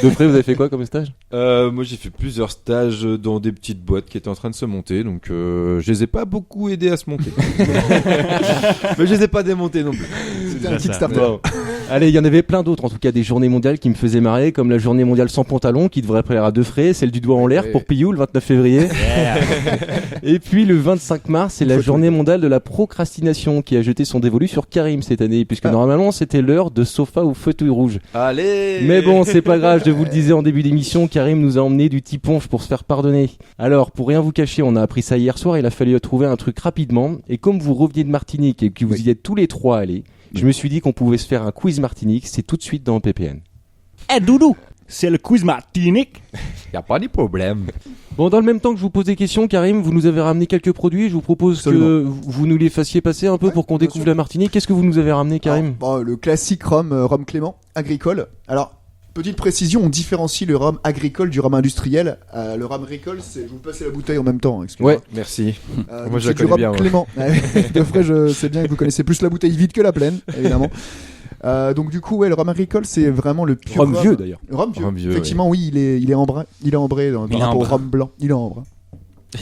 Defray, vous avez fait quoi comme stage? Moi j'ai fait plusieurs stages dans des petites boîtes qui étaient en train de se monter, donc je les ai pas beaucoup aidés à se monter. Mais je les ai pas démontés non plus. C'était un déjà ça. Kickstarter. Allez, il y en avait plein d'autres, en tout cas des journées mondiales qui me faisaient marrer, comme la journée mondiale sans pantalon qui devrait plaire à Defray, celle du doigt en l'air Ouais. pour Piyou le 29 février. Et puis le 25 mars, c'est la journée mondiale de la procrastination qui a jeté son dévolu sur Karim cette année, puisque normalement c'était l'heure de sofa au fauteuil rouge. Allez. Mais bon, c'est pas grave, je vous le disais en début d'émission, Karim nous a emmené du tiponche pour se faire pardonner. Alors, pour rien vous cacher, on a appris ça hier soir, il a fallu trouver un truc rapidement, et comme vous reveniez de Martinique et que vous y êtes tous les trois allés, je me suis dit qu'on pouvait se faire un quiz Martinique, c'est tout de suite dans le PPN. Eh Doudou, c'est le quiz Martinique. Y a pas de problème. Bon, dans le même temps que je vous pose des questions, Karim, vous nous avez ramené quelques produits, je vous propose Absolument. que vous nous les fassiez passer un peu pour qu'on bien découvre sûr. la Martinique. Qu'est-ce que vous nous avez ramené, Karim? Alors, bon, le classique rhum Clément, agricole. Alors, petite précision, on différencie le rhum agricole du rhum industriel. Le rhum agricole, c'est... Je vais vous passer la bouteille en même temps, hein, excusez-moi. Ouais. Merci. Donc Moi, je c'est la connais du rhum bien, ouais. Clément. De vrai, je sais bien que vous connaissez plus la bouteille vide que la pleine, évidemment. Donc du coup, ouais, le rhum agricole, c'est vraiment le pur Rhum vieux d'ailleurs. Le rhum vieux. Rhum vieux, Effectivement, oui, il est ambré. Il est ambré par Il est rapport au ambré. rhum blanc. Il est ambré.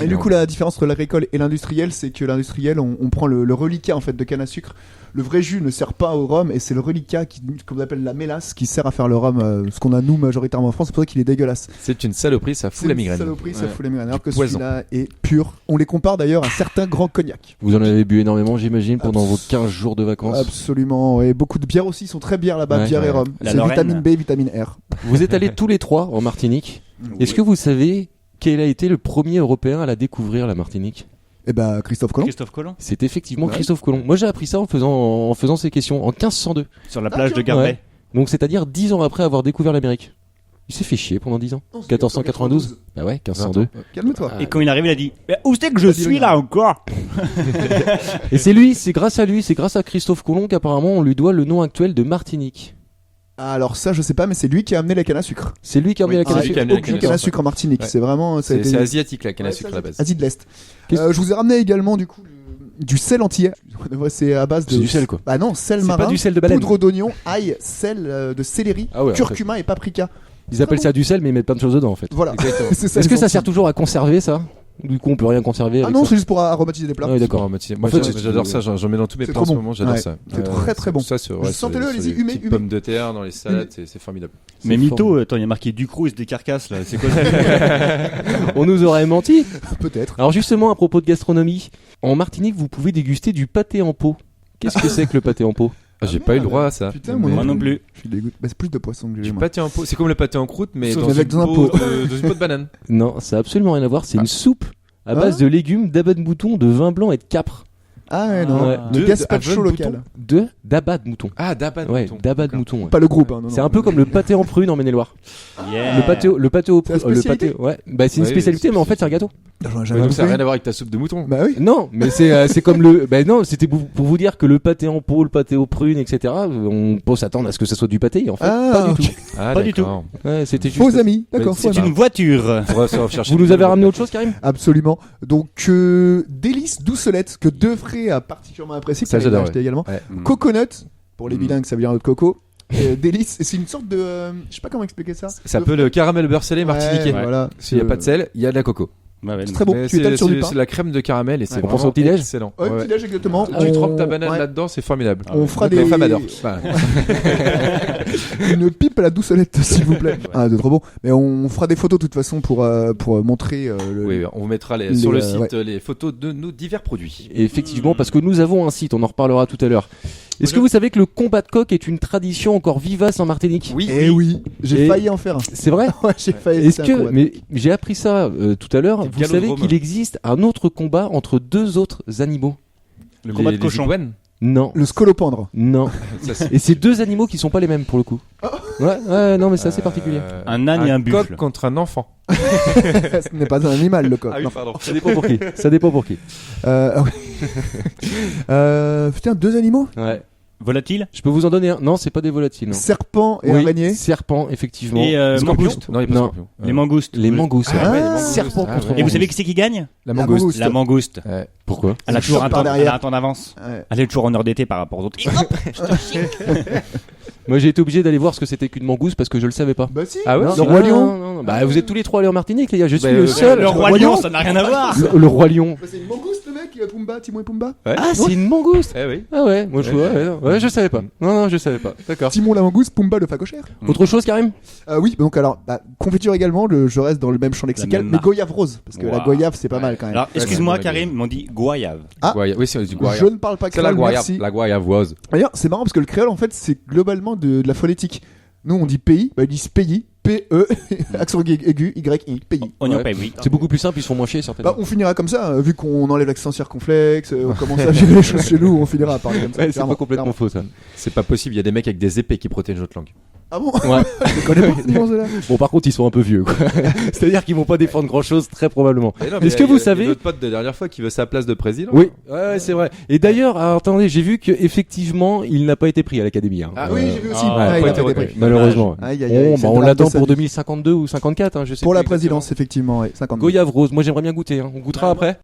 Et du coup, la différence entre l'agricole et l'industriel, c'est que l'industriel, on prend le reliquat en fait de canne à sucre. Le vrai jus ne sert pas au rhum et c'est le reliquat qu'on appelle la mélasse qui sert à faire le rhum, ce qu'on a nous majoritairement en France. C'est pour ça qu'il est dégueulasse. C'est une saloperie, ça fout la migraine. C'est une saloperie, ça Ouais. fout la migraine. Alors que poison. celui-là est pur. On les compare d'ailleurs à certains grands cognacs. Vous en avez bu énormément, j'imagine, pendant vos 15 jours de vacances. Absolument. Et beaucoup de bières aussi, ils sont très bières là-bas, Ouais, bière et ouais. rhum. La C'est Lorraine. vitamine B, vitamine R. Vous êtes allés tous les trois en Martinique. Est-ce que vous savez quel a été le premier Européen à la découvrir, la Martinique? Eh ben, Christophe Colomb. Christophe Colomb. C'est effectivement Ouais. Christophe Colomb. Moi j'ai appris ça en faisant ces questions, en 1502. Sur la plage de Garbet. Ouais. Donc c'est-à-dire 10 ans après avoir découvert l'Amérique. Il s'est fait chier pendant 10 ans. 1492. Bah ouais, 1502. Calme-toi. Et quand il arrive, il a dit où c'est que je suis là encore? Et c'est lui, c'est grâce à Christophe Colomb qu'apparemment on lui doit le nom actuel de Martinique. Ah, alors ça, je sais pas, mais c'est lui qui a amené la canne à sucre. C'est lui qui a amené la canne à c'est lui sucre. qui a amené la Aucune canne à canne à sucre. sucre en Martinique. Ouais. C'est vraiment. Ça a C'est été- asiatique la canne à Ouais, sucre c'est à la base. Asie de l'Est. Qu'est-ce- Je vous ai ramené également du coup du sel antillais. Ouais, c'est à base de. C'est du sel, quoi. Ah non, sel C'est marin. pas du sel de baleine. Poudre d'oignon, ail, sel de céleri, Ah ouais, en curcuma et paprika. Ils appellent ça du sel mais ils mettent plein de choses dedans en fait. Voilà. c'est ça. Est-ce que les ça Antilles. sert toujours à conserver ça? Du coup, on peut rien conserver. Ah avec non, ça. c'est juste pour aromatiser des plats. Ouais, d'accord. Moi, En fait, j'adore ça, j'en mets dans tous mes c'est plats en trop ce bon. moment, j'adore Ouais. ça. C'est très, très bon. Ça, c'est Sentez-le, allez-y, humez, humez. Pommes de terre dans les salades, c'est formidable. Mais C'est mytho, attends, il y a marqué Ducrot et se décarcasse là. C'est quoi ça? On nous aurait menti. Peut-être. Alors justement, à propos de gastronomie, en Martinique, vous pouvez déguster du pâté en pot. Qu'est-ce que c'est que le pâté en pot? Ah, j'ai pas eu le droit à ça. Putain, Moi non plus. Je suis dégoûté. Bah, c'est plus de poisson que j'ai Du eu, moi. pâté en pot, c'est comme le pâté en croûte, mais Sauf dans avec une un peau pot. dans une peau de banane. Non, ça a absolument rien à voir. C'est une soupe à Ah. base de légumes, d'abat de mouton, de vin blanc et de capre. Ah ouais, non. Ouais. Le De gazpacho Avon local. D'abat de mouton. Ah, d'abat de Ouais, mouton. d'abat de mouton. Ouais. Pas le groupe, hein, non, C'est non. un peu comme le pâté en prune en Maine-et-Loire. Yeah. Le pâté au C'est la le spécialité pâté, ouais. Bah c'est une Ouais, spécialité, c'est mais en fait c'est un gâteau. J'en ai Ouais, jamais donc ça n'a bouffé. rien à voir avec ta soupe de mouton. Bah oui. Non, mais c'est comme le. Ben non, c'était pour vous dire que le pâté en pot, le pâté aux prunes, etc. On peut s'attendre à ce que ça soit du pâté. Et en fait, Ah, pas du ok. tout. Ah, Pas du d'accord. Ouais, c'était juste. Faux amis. D'accord, Mais faux C'est amis. une voiture. Faudra se rechercher Vous nous une avez nouvelle ramené autre chose, Karim? Absolument. Donc, délices doucelettes que Defray a particulièrement apprécié. Ça, qu'il j'adore, a acheté également. Ouais. Coconut. Pour les Mm. bilingues, ça veut dire de coco. Délices. Et c'est une sorte de. Je sais pas comment expliquer ça. C'est un peu le caramel beurre salé martiniquais. Ouais, voilà. S'il n'y a pas de sel, il y a de la coco. Ouais, ouais, C'est très bon. Mais Tu étales sur du pain. c'est la crème de caramel et c'est Ouais. On pense vraiment au petit-déj excellent. Ouais, Ouais, petit déj exactement. Tu trempes ta banane ouais. là-dedans, c'est formidable. On fera Les des. femmes adorent. Enfin, Une pipe à la doucelette, s'il vous plaît. Ah, de trop bon. Mais on fera des photos de toute façon pour montrer le. oui, on vous mettra Les, sur le ouais. site les photos de nos divers produits. Et effectivement, parce que nous avons un site, on en reparlera tout à l'heure. Est-ce que vous savez que le combat de coq est une tradition encore vivace en Martinique? Oui. Eh oui, j'ai Et- failli en faire un. C'est vrai? Ouais, j'ai failli. Est-ce c'est un que, combat. mais j'ai appris ça tout à l'heure. Des Vous savez galodromes. qu'il existe un autre combat entre deux autres animaux? Le combat de Les cochon. iguanes. Non, Le scolopendre. non. Ça, c'est- Et c'est deux animaux qui sont pas les mêmes pour le coup. Ouais, non, mais c'est assez particulier. Un âne et un buffle. coq contre un enfant. Ce n'est pas un animal, le coq. Ah oui, Non. pardon. Ça dépend pour qui. Ça dépend pour qui. Ah oui. Putain, deux animaux. Ouais. Volatile. Je peux vous en donner un. Non, c'est pas des volatiles. Non. Serpent et Oui, araignée. serpent, effectivement. Et Scorpion. mangouste. Non, il y a pas Non. scorpion. Les mangoustes. Les mangoustes. Ah, ouais. ouais, les mangoustes. Serpent Ah, contre ouais. Et vous savez mangouste. qui c'est qui gagne? La La mangouste. mangouste. La mangouste. Ouais. Pourquoi? Elle a Je toujours chope par elle a derrière. un temps d'avance. Ouais. Elle est toujours en heure d'été par rapport aux autres. Et hop, Moi, j'ai été obligé d'aller voir ce que c'était qu'une mangouste parce que je le savais pas. Bah si. Ah ouais. Non, Le non, roi non, lion. non. Bah, vous êtes tous les trois allés en Martinique, les gars. Je suis Bah, le seul. le roi lion, ça n'a rien à voir. Le roi lion. Bah, c'est une mangouste, le mec, Pumba, Timon et Pumba. Ah, c'est une mangouste. Eh oui. Ah ouais, moi je ouais, je savais pas. Non, je savais pas. D'accord. Timon la mangouste, Pumba le phacochère. Autre chose, Karim? Oui, donc alors, confiture également, je reste dans le même champ lexical, même mais marque. goyave rose, parce que la Wow. goyave c'est pas mal quand même. Alors, excuse-moi, Ouais, Karim, ils m'ont dit goyave. Ah. Oui, c'est du Je guayave. ne parle pas C'est la créole, guayave. merci. La guayavoise. D'ailleurs, c'est marrant parce que le créole en fait c'est globalement de la phonétique. Nous on dit pays, bah ils disent pays, P-E, accent aigu, Y-I, pays. On y Ouais. paye, oui. C'est beaucoup plus simple, ils sont moins chiés certainement. Bah on finira comme ça, vu qu'on enlève l'accent circonflexe, on commence à gérer les choses chez nous, on finira à parler comme ça. Ouais, c'est clairement, pas complètement clairement. faux ça. C'est pas possible, il y a des mecs avec des épées qui protègent notre langue. Ah bon? Ouais. Je connais pas ces gens-là. Bon, par contre, ils sont un peu vieux, quoi. C'est-à-dire qu'ils vont pas défendre grand-chose, très probablement. Est-ce que vous savez notre pote de la dernière fois qui veut sa place de président? Oui, ouais, c'est vrai. Et d'ailleurs, alors, attendez, j'ai vu que effectivement, il n'a pas été pris à l'Académie. Hein. Ah oui, j'ai vu aussi. Ah, Ah, pas il a été pas été retenu. pris. Malheureusement. Aïe, aïe, aïe, Bon, c'est bah, le on drame l'attend de sa pour vie. 2052 ou 54, hein, je sais Pour plus la exactement. présidence, effectivement, ouais, 50. Goyave rose, moi j'aimerais bien goûter. Hein. On goûtera après.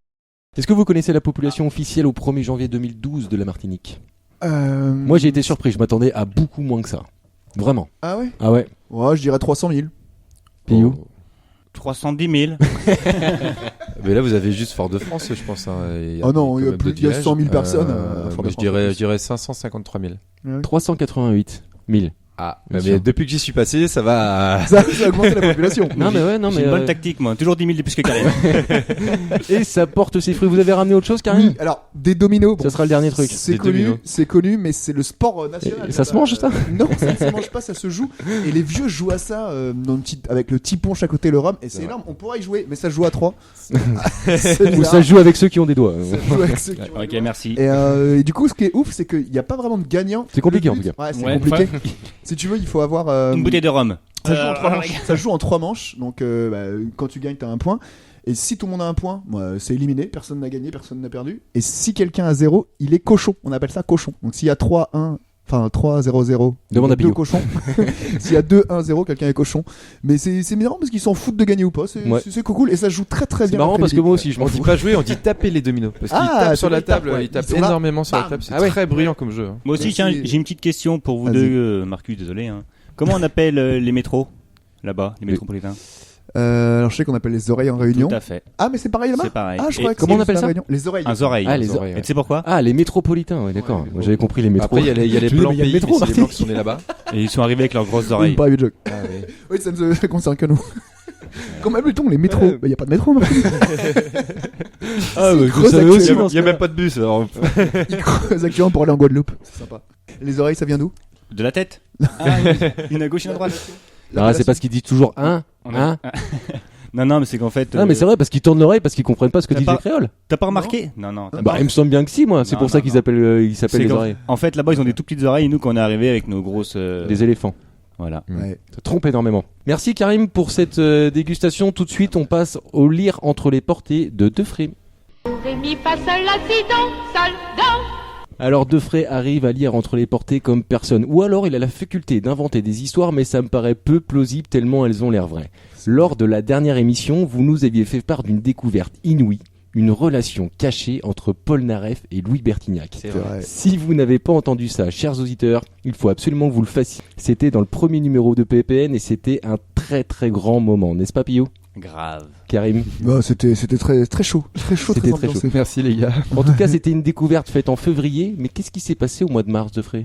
Est-ce que vous connaissez la population officielle au 1er janvier 2012 de la Martinique? Moi j'ai été surpris, je m'attendais à beaucoup moins que ça. Vraiment. Ah ouais? Ah ouais. Ouais, je dirais 300 000. Pio. 310 000. Mais là, vous avez juste Fort-de-France, je pense. Hein. Oh non, il y a quand même plus- de il y a villages. 100 000 personnes, Mais je dirais 553 000. 388 000. Ah, Bien mais sûr. depuis que j'y suis passé, ça va. Ça a augmenté la population. Non mais ouais, non J'ai mais une bonne tactique, moi. Toujours 10 000 de plus que Karim. et ça porte ses fruits. Vous avez ramené autre chose, Karim? Oui, alors des dominos. Bon, Ça sera le dernier truc. C'est Des connu, dominos. c'est connu, mais c'est le sport national. Et ça se mange, ça? Non, ça ne se mange pas, ça se joue. Et les vieux jouent à ça dans une petite, avec le petit punch à côté le rhum, et c'est énorme. On pourra y jouer, mais ça se joue à 3. C'est Ou bizarre. ça se joue avec ceux qui ont des doigts. Ça se joue avec ceux qui ont Ok, les doigts. merci. Et du coup, ce qui est ouf, c'est qu'il n'y a pas vraiment de gagnant. C'est compliqué, Le en but- tout cas. Ouais, c'est Ouais, compliqué. Si tu veux, il faut avoir. Une bouteille de rhum. Ça joue en 3 manches. Ça joue en 3 manches. Donc, quand tu gagnes, t'as un point. Et si tout le monde a un point, c'est éliminé. Personne n'a gagné, personne n'a perdu. Et si quelqu'un a 0, il est cochon. On appelle ça cochon. Donc, s'il y a 3-1. Enfin, 3-0-0. Demande à deux Pio. cochons. S'il y a 2-1-0, quelqu'un est cochon. Mais c'est marrant parce qu'ils s'en foutent de gagner ou pas. C'est Ouais. cool. Et ça se joue très très C'est bien. marrant parce que moi aussi je m'en On dit fous. pas jouer, on dit taper les dominos. Parce qu'ils Ah, tapent c'est sur la vrai, ils tapent, table, ouais. ils tapent Ils sont là. énormément sur la Bam. table. C'est Ah ouais. très bruyant comme jeu. hein. Moi aussi, Mais tiens, c'est- j'ai une petite question pour vous Vas-y. deux, Marcus, désolé. Hein. Comment on appelle les métros là-bas, les métropolitains? Alors je sais qu'on appelle les oreilles en réunion. Tout à fait. Ah mais c'est pareil là-bas. C'est pareil. Ah je crois. Et comment on appelle ça réunion. Les oreilles. Un oreille. Ah, les oreilles, Et tu sais pourquoi? Ah, les métropolitains, ouais, d'accord. Ouais, Moi, j'avais compris les métros. Après, il y a les Tu veux, blancs mais il y a le pays, métro, mais c'est les Martin. blancs qui sont nés là-bas. Et ils sont arrivés avec leurs grosses oreilles. Private joke. Ah, oui. Oui, ça ne concerne que nous. Comment appelle-t-on les métros? Il y a pas de métro, Martin. Ah, C'est bah, grosse je savais actu, aussi, dans il y a même pas de bus. Alors... Ils creusent actuellement pour aller en Guadeloupe. C'est sympa. Les oreilles, ça vient d'où? De la tête. Une à gauche, une à droite. Ah, c'est parce qu'ils disent toujours un. Non, mais c'est qu'en fait. Non, mais c'est vrai, parce qu'ils tournent l'oreille, parce qu'ils comprennent pas ce que T'as disent pas- les créoles. T'as pas remarqué? Non. t'as Bah, pas- il me semble bien que si, moi. C'est Non, pour ça non, qu'ils non. s'appellent C'est les qu'en- oreilles. En fait, là-bas, ils ont des tout petites oreilles. Et nous, quand on est arrivé avec nos grosses. Des éléphants. Voilà. Ouais. Ça trompe énormément. Merci Karim pour cette dégustation. Tout de suite, on passe au lire entre les portées de Defray. Rémi pas seul accident, soldat. Alors Defray arrive à lire entre les portées comme personne, ou alors il a la faculté d'inventer des histoires, mais ça me paraît peu plausible tellement elles ont l'air vraies. Lors de la dernière émission, vous nous aviez fait part d'une découverte inouïe, une relation cachée entre Paul Naref et Louis Bertignac. C'est vrai. Si vous n'avez pas entendu ça, chers auditeurs, il faut absolument que vous le fassiez. C'était dans le premier numéro de PPN et c'était un très très grand moment, n'est-ce pas Pio? Grave. Karim? Bah, c'était très chaud. Très chaud, C'était très ambiancé. Merci les gars. En tout cas, c'était une découverte faite en février, mais qu'est-ce qui s'est passé au mois de mars, Defray?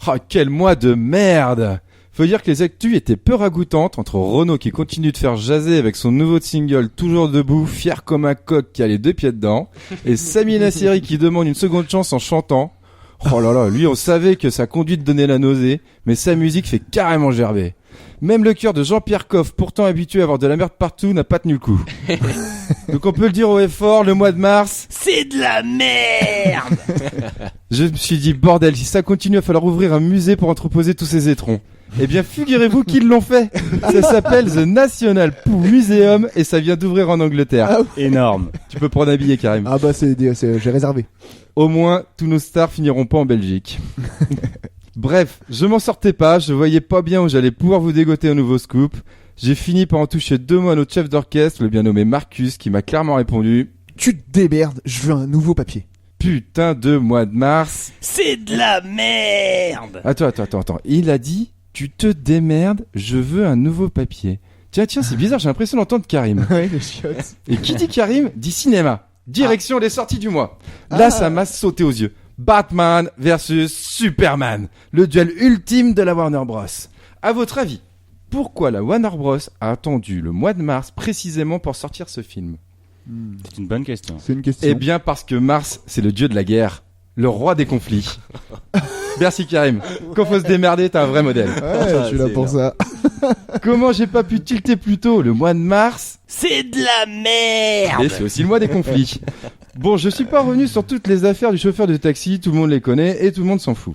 Ah, quel mois de merde! Faut dire que les actus étaient peu ragoûtantes entre Renaud qui continue de faire jaser avec son nouveau single Toujours debout, fier comme un coq qui a les deux pieds dedans, et Sami Nassiri qui demande une seconde chance en chantant. Oh là là, lui on savait que sa conduite donnait la nausée, mais sa musique fait carrément gerber. Même le cœur de Jean-Pierre Coff, pourtant habitué à avoir de la merde partout, n'a pas tenu le coup. Donc on peut le dire haut et fort, le mois de mars, C'est de la merde! je me suis dit, bordel, si ça continue, il va falloir ouvrir un musée pour entreposer tous ces étrons. Eh bien, figurez-vous qu'ils l'ont fait. Ça s'appelle The National Poo Museum et ça vient d'ouvrir en Angleterre. Ah Énorme. Tu peux prendre un billet, Karim. Ah bah, j'ai réservé. Au moins, tous nos stars finiront pas en Belgique. Bref, je m'en sortais pas, je voyais pas bien où j'allais pouvoir vous dégoter un nouveau scoop. J'ai fini par en toucher 2 mots à notre chef d'orchestre, le bien nommé Marcus, qui m'a clairement répondu Tu te démerdes, je veux un nouveau papier. putain de mois de mars. C'est de la merde! Attends. Il a dit tu te démerdes, je veux un nouveau papier. Tiens, c'est bizarre, j'ai l'impression d'entendre Karim. Ouais, les chiottes. Et qui dit Karim dit cinéma. Direction les sorties du mois. Là, ça m'a sauté aux yeux. Batman versus Superman. Le duel ultime de la Warner Bros. À votre avis, pourquoi la Warner Bros a attendu le mois de mars précisément pour sortir ce film? C'est une bonne question. C'est une question. Eh bien parce que Mars, c'est le dieu de la guerre. Le roi des conflits. Merci Karim. Quand faut se démerder, t'as un vrai modèle. Ouais, je suis là pour ça. Comment j'ai pas pu tilter plus tôt? Le mois de mars, C'est de la merde! et c'est aussi le mois des conflits. Bon, je suis pas revenu sur toutes les affaires du chauffeur de taxi, tout le monde les connaît et tout le monde s'en fout.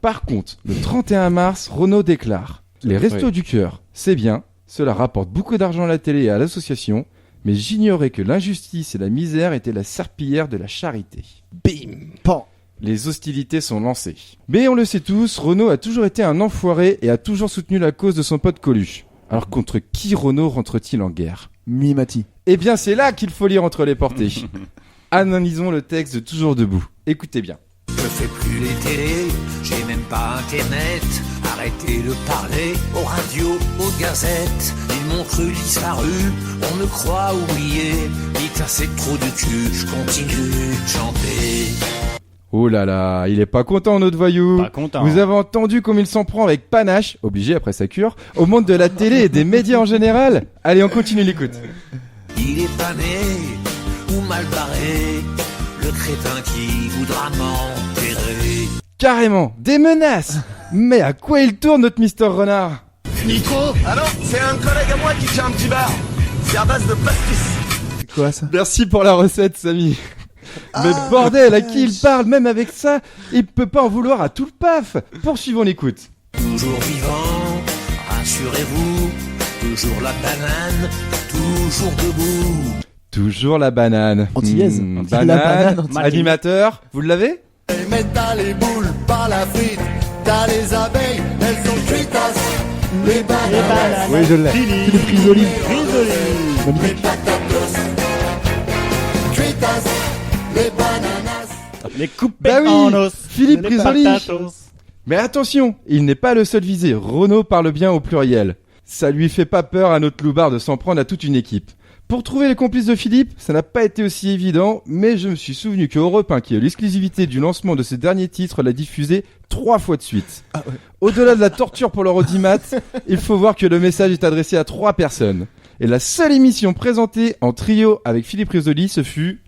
Par contre, le 31 mars, Renaud déclare: les restos du cœur, c'est bien, cela rapporte beaucoup d'argent à la télé et à l'association, mais j'ignorais que l'injustice et la misère étaient la serpillière de la charité. Bim! Pan. Les hostilités sont lancées. Mais on le sait tous, Renaud a toujours été un enfoiré et a toujours soutenu la cause de son pote Coluche. Alors contre qui Renaud rentre-t-il en guerre? Mimati. Eh bien c'est là qu'il faut lire entre les portées. Analysons le texte de Toujours debout. Écoutez bien. Je fais plus les télés, j'ai même pas internet. Arrêtez de parler aux radios, aux gazettes. Ils m'ont cru disparu, on me croit oublié. Putain c'est trop de cul, je continue de chanter. Oh là là, il est pas content notre voyou. Pas content. Vous avez entendu comme il s'en prend avec panache, obligé après sa cure, au monde de la télé et des médias en général. Allez, on continue l'écoute. Il est pas né ou mal barré, le crétin qui voudra m'enterrer. Carrément, des menaces. Mais à quoi il tourne notre Mister Renard? Nico? Ah non, c'est un collègue à moi qui tient un petit bar. C'est à base de pastis. C'est quoi ça? Merci pour la recette, Samy. Mais bordel, à qui il parle? Même avec ça, il peut pas en vouloir à tout le paf. Poursuivons l'écoute. Toujours vivant, rassurez-vous, toujours la banane, toujours debout. Toujours la banane. Antillaise. Banane, La banane antillaise. animateur, vous l'avez? Mais t'as les boules, pas la frite. T'as les abeilles, elles sont cuitas. Les bananes. Oui, je l'ai. C'est des frisolis. Les patatos. Cuitas. Les bananas. Les coupes Bah oui, en os. Philippe Les Risoli. patatos. Mais attention, il n'est pas le seul visé. Renaud parle bien au pluriel. Ça lui fait pas peur à notre loupard de s'en prendre à toute une équipe. Pour trouver les complices de Philippe, ça n'a pas été aussi évident, mais je me suis souvenu que Europe 1, qui a l'exclusivité du lancement de ses derniers titres, l'a diffusé 3 fois de suite. Ah ouais. Au-delà de la torture pour leur audimat, il faut voir que le message est adressé à 3 personnes. Et la seule émission présentée en trio avec Philippe Risoli, ce fut...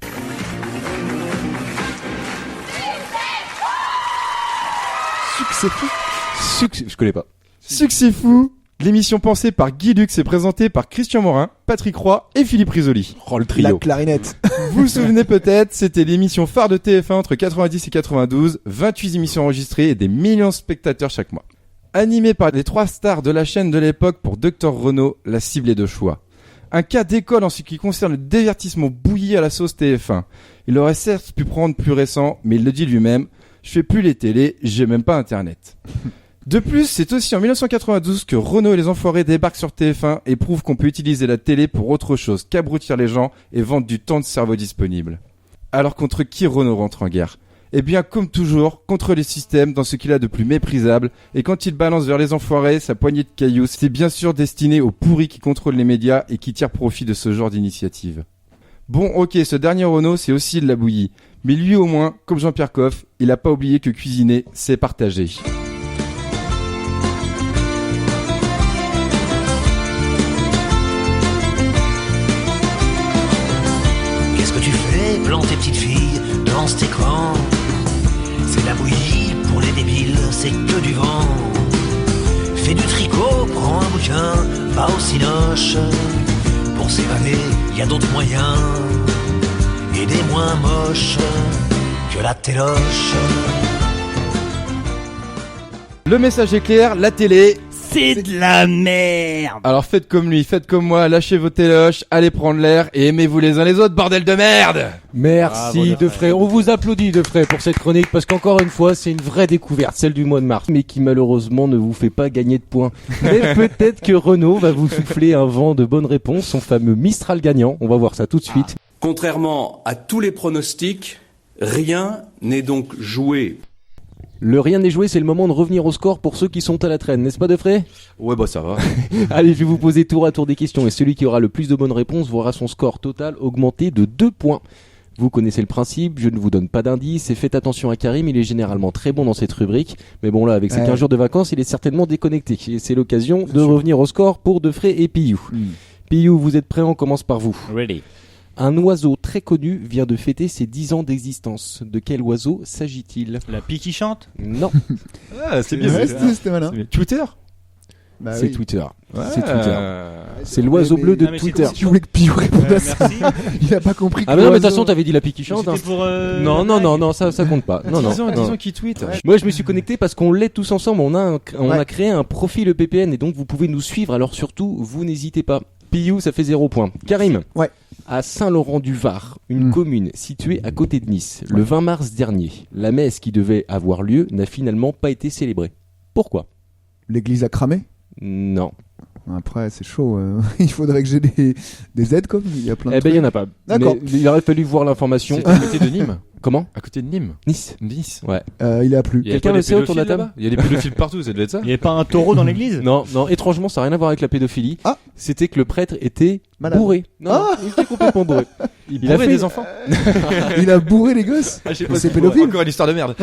Succès fou. Je connais pas. Succès fou. L'émission pensée par Guy Lux et présentée par Christian Morin, Patrick Roy et Philippe Risoli. Oh, le La trio. clarinette. Vous vous souvenez peut-être, c'était l'émission phare de TF1 entre 90 et 92, 28 émissions enregistrées et des millions de spectateurs chaque mois. Animé par les 3 stars de la chaîne de l'époque pour Dr Renaud, la cible est de choix. Un cas d'école en ce qui concerne le divertissement bouilli à la sauce TF1. Il aurait certes pu prendre plus récent, mais il le dit lui-même, je fais plus les télés, j'ai même pas internet. De plus, c'est aussi en 1992 que Renaud et les Enfoirés débarquent sur TF1 et prouvent qu'on peut utiliser la télé pour autre chose qu'abrutir les gens et vendre du temps de cerveau disponible. Alors contre qui Renaud rentre en guerre ? Eh bien, comme toujours, contre les systèmes dans ce qu'il a de plus méprisable, et quand il balance vers les Enfoirés sa poignée de cailloux, c'est bien sûr destiné aux pourris qui contrôlent les médias et qui tirent profit de ce genre d'initiative. Bon, ok, ce dernier Renaud, c'est aussi de la bouillie. Mais lui au moins, comme Jean-Pierre Coff, il a pas oublié que cuisiner, c'est partager. Qu'est-ce que tu fais, planter petite fille devant cet écran? C'est de la bouillie pour les débiles, c'est que du vent. Fais du tricot, prends un bouquin, va au cinoche. Pour s'évader, y a d'autres moyens, et des moins moches que la téloche. Le message est clair, la télé... C'est de la merde. Alors faites comme lui, faites comme moi, lâchez vos téloches, allez prendre l'air et aimez-vous les uns les autres, bordel de merde! Merci Defray. On vous applaudit Defray pour cette chronique parce qu'encore une fois c'est une vraie découverte, celle du mois de mars, mais qui malheureusement ne vous fait pas gagner de points. Mais peut-être que Renaud va vous souffler un vent de bonnes réponses, son fameux Mistral gagnant. On va voir ça tout de suite. Contrairement à tous les pronostics, rien n'est donc joué. Le rien n'est joué, c'est le moment de revenir au score pour ceux qui sont à la traîne, n'est-ce pas Defray ? Ouais bah ça va. Allez, je vais vous poser tour à tour des questions et celui qui aura le plus de bonnes réponses verra son score total augmenter de 2 points. Vous connaissez le principe, je ne vous donne pas d'indices et faites attention à Karim, il est généralement très bon dans cette rubrique. Mais bon là, avec ses 15 jours de vacances, il est certainement déconnecté. Et c'est l'occasion de revenir au score pour Defray et Piyou. Piyou, vous êtes prêts ? On commence par vous. Ready. Un oiseau très connu vient de fêter ses 10 ans d'existence. De quel oiseau s'agit-il ? La pie qui chante ? Non. Ah, c'est bien. Ouais, c'était malin. Twitter. Bah C'est oui. Twitter. Ouais. C'est Twitter. C'est l'oiseau bleu de mais Twitter. Si tu voulais que Pio réponde à ça, Merci. il a pas compris. Ah mais non, mais de toute façon, t'avais dit la pique qui chante. Hein. C'était pour, Non, ça compte pas. Non, non. Disons qui tweet. Moi, je me suis connecté parce qu'on l'est tous ensemble. On a créé un profil EPPN et donc vous pouvez nous suivre. Alors surtout, vous n'hésitez pas. Piyou, ça fait 0 points. Karim. Ouais. À Saint-Laurent-du-Var, une commune située à côté de Nice, le 20 mars dernier, la messe qui devait avoir lieu n'a finalement pas été célébrée. Pourquoi ? L'église a cramé. Non. Après, c'est chaud. Il faudrait que j'ai des aides, comme il y a plein de Eh ben, il trucs. y en a pas. D'accord. Mais il aurait fallu voir l'information. C'est à côté de Nîmes. Comment ? À côté de Nîmes. Nice. Nice. Ouais. Il a plu. Il y a Quelqu'un pas le des sait autour de la pédophiles table là-bas ? Il y a des pédophiles partout, ça devait être ça. Il n'y avait pas un taureau dans l'église ? Non, étrangement, ça n'a rien à voir avec la pédophilie. Ah. C'était que le prêtre était Malade. bourré. Non, il était complètement bourré. Il a bourrait fait- des enfants. Il a bourré les gosses. Je sais pas, c'est pédophile. Encore une histoire de merde.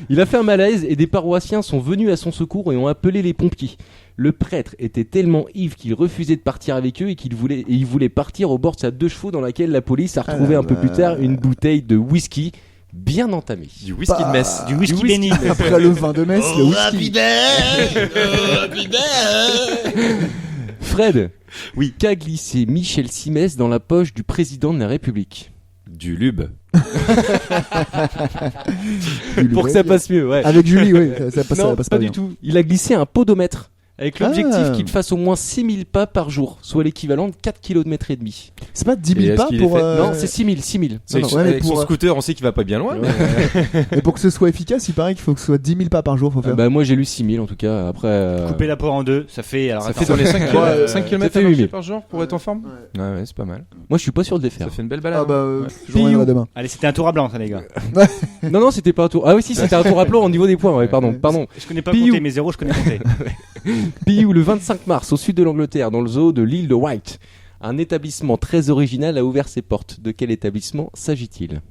Il a fait un malaise et des paroissiens sont venus à son secours et ont appelé les pompiers. Le prêtre était tellement ivre qu'il refusait de partir avec eux et il voulait partir au bord de sa 2 chevaux dans laquelle la police a retrouvé un peu plus tard une bouteille de whisky bien entamée. Du whisky de messe. Du whisky béni. Après le vin de messe, le whisky. Fred, oui, qu'a glissé Michel Simès dans la poche du président de la République ? Du lube. Pour que ça passe mieux, ouais. Avec Julie, oui, ça passe, Non, ça passe pas bien. du tout. Il a glissé un podomètre avec l'objectif Ah. qu'il fasse au moins 6000 pas par jour, soit l'équivalent de 4 km et demi. C'est pas 10 Et 000 est-ce pas qu'il est pour. fait Non, c'est 6000. C'est Non, ouais, mais avec son pour- scooter, on sait qu'il va pas bien loin. Et pour que ce soit efficace, il paraît qu'il faut que ce soit 10 000 pas par jour, faut faire. Bah moi j'ai lu 6000 en tout cas. Après. Couper la poire en deux, ça fait. Alors, Ça attends. fait dans les 5 Ouais, km ça fait 8000 par jour pour être en forme. Ouais, c'est pas mal. Moi je suis pas sûr de les faire. Ça fait une belle balade. Ah bah, Ouais. je reviendrai demain. Allez, c'était un tour à blanc, ça, les gars. Non, c'était pas un tour. Ah oui si, c'était un tour à plan au niveau des points. Ouais, pardon. Je connais pas Piyou. compter, mais 0, je connais compter. Pays où le 25 mars, au sud de l'Angleterre, dans le zoo de l'île de Wight, un établissement très original a ouvert ses portes. De quel établissement s'agit-il ?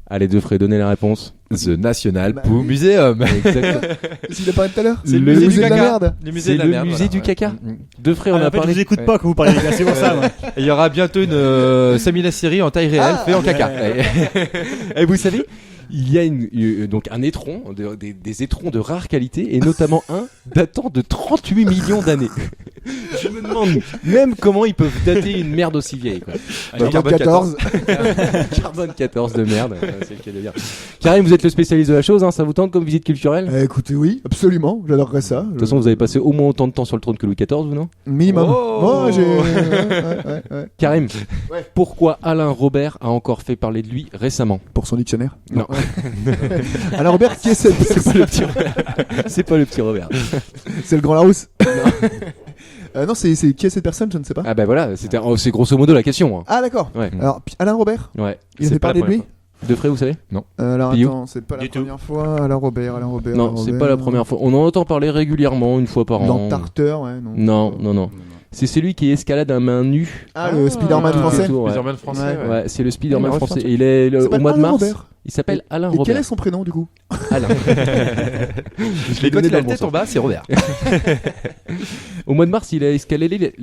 Allez, Defray, donnez la réponse. The National Poo Museum. Exactement. S'il a parlé tout à l'heure. C'est le musée de la merde. Le C'est le musée du caca. Defray, on a En fait, je parlé. vous écoute pas quand vous parlez, c'est pour ça. moi. Et il y aura bientôt une Samina Seri en taille réelle fait en caca. Et vous savez, il y a donc un étron, des étrons de rare qualité, et notamment un datant de 38 millions d'années. Je me demande même comment ils peuvent dater une merde aussi vieille, quoi. Carbone 14. Carbone 14 de merde, c'est le cas de dire. Karim, vous êtes le spécialiste de la chose, hein, ça vous tente comme visite culturelle ? Écoutez, oui, absolument. J'adorerais ça. De toute façon, vous avez passé au moins autant de temps sur le trône que Louis XIV, vous, non ? Minimum. Oh. J'ai. Karim, pourquoi Alain Robert a encore fait parler de lui récemment ? Pour son dictionnaire. Non. Alors Robert, qui est cette C'est pas le petit Robert. C'est pas le petit Robert. C'est le grand Larousse. Non, c'est qui est cette personne, je ne sais pas. Ah bah voilà, c'est grosso modo la question. Hein. Ah d'accord. Ouais. Alors Alain Robert, Ouais. il a C'est fait pas la parler de lui. première fois. Defray, vous savez ? Alors Pio. attends, c'est pas la Du tout. première fois. Alain Robert. Non, c'est pas la première fois. On en entend parler régulièrement, une fois par an. Dans Tarter, ouais. Non. C'est celui qui escalade à main nue. Ah, le Spider-Man Tout français. autour, ouais. Spider-Man français. Ouais. Ouais, c'est le Spider-Man Ouais, français. français. Et il est Il au s'appelle mois de Alain mars. Robert. Il s'appelle Alain Et quel Robert. est son prénom du coup? Alain. Mais quand il a la tête en bas, c'est Robert. Au mois de mars, il a escaladé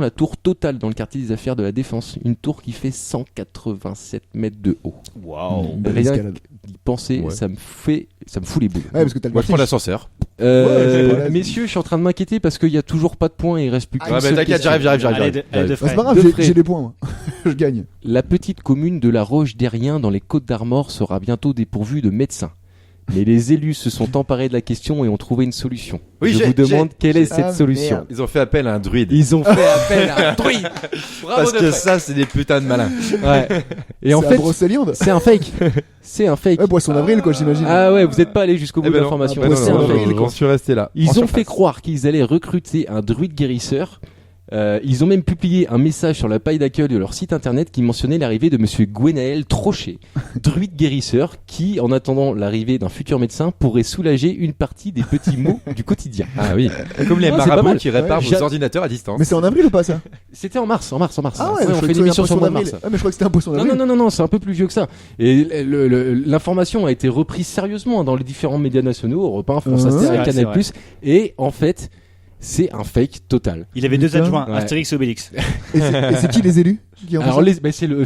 la tour Total dans le quartier des affaires de la Défense. Une tour qui fait 187 mètres de haut. Waouh. Belle Rien escalade. d'y penser, Ouais. ça me fout les boules. Ouais, parce que t'as le Moi, je prends vertige. l'ascenseur. Ouais, c'est pas Messieurs, je suis en train de m'inquiéter parce qu'il y a toujours pas de points et il reste plus qu'une Ouais, seule mais t'inquiète, question. j'arrive. Allez, de Bah, c'est frais. pas grave, De j'ai frais. j'ai des points moi. Je gagne. La petite commune de la Roche-Derrien dans les Côtes-d'Armor sera bientôt dépourvue de médecins. Mais les élus se sont emparés de la question et ont trouvé une solution. Oui, Je j'ai- vous demande quelle est Ah, cette solution. merde. Ils ont fait appel à un druide. Ils ont fait appel à un druide. Bravo Parce que Defray. ça, c'est des putains de malins. Ouais. Et en C'est à fait, Brocéliande. c'est un fake. C'est un fake. Ouais, Boisson d'avril quoi, j'imagine. Ah ouais, vous n'êtes pas allé jusqu'au bout Eh de ben non. l'information. Ah ben C'est non, un non, fake. non, j'en suis resté là. Ils En ont surface. fait croire qu'ils allaient recruter un druide guérisseur. Ils ont même publié un message sur la paille d'accueil de leur site internet qui mentionnait l'arrivée de monsieur Gwenaël Trochet, druide guérisseur, qui, en attendant l'arrivée d'un futur médecin, pourrait soulager une partie des petits maux du quotidien. Ah oui. Comme les Non, c'est pas marabouts mal. qui réparent Ouais. vos ordinateurs à distance. Mais c'est en avril ou pas ça? C'était en mars. Ah ouais, on je fait croyais une que c'était un émission sur poisson le mois de d'avril. mars. Ah mais je crois que c'était un poisson d'avril. Non, c'est un peu plus vieux que ça. Et l'information a été reprise sérieusement hein, dans les différents médias nationaux, Europe 1, France Inter Ouais, et c'est Canal+. vrai. Et en fait, c'est un fake total. Il avait deux Putain. adjoints, Ouais. Astérix et Obélix. Et c'est qui les élus qui ont fait Alors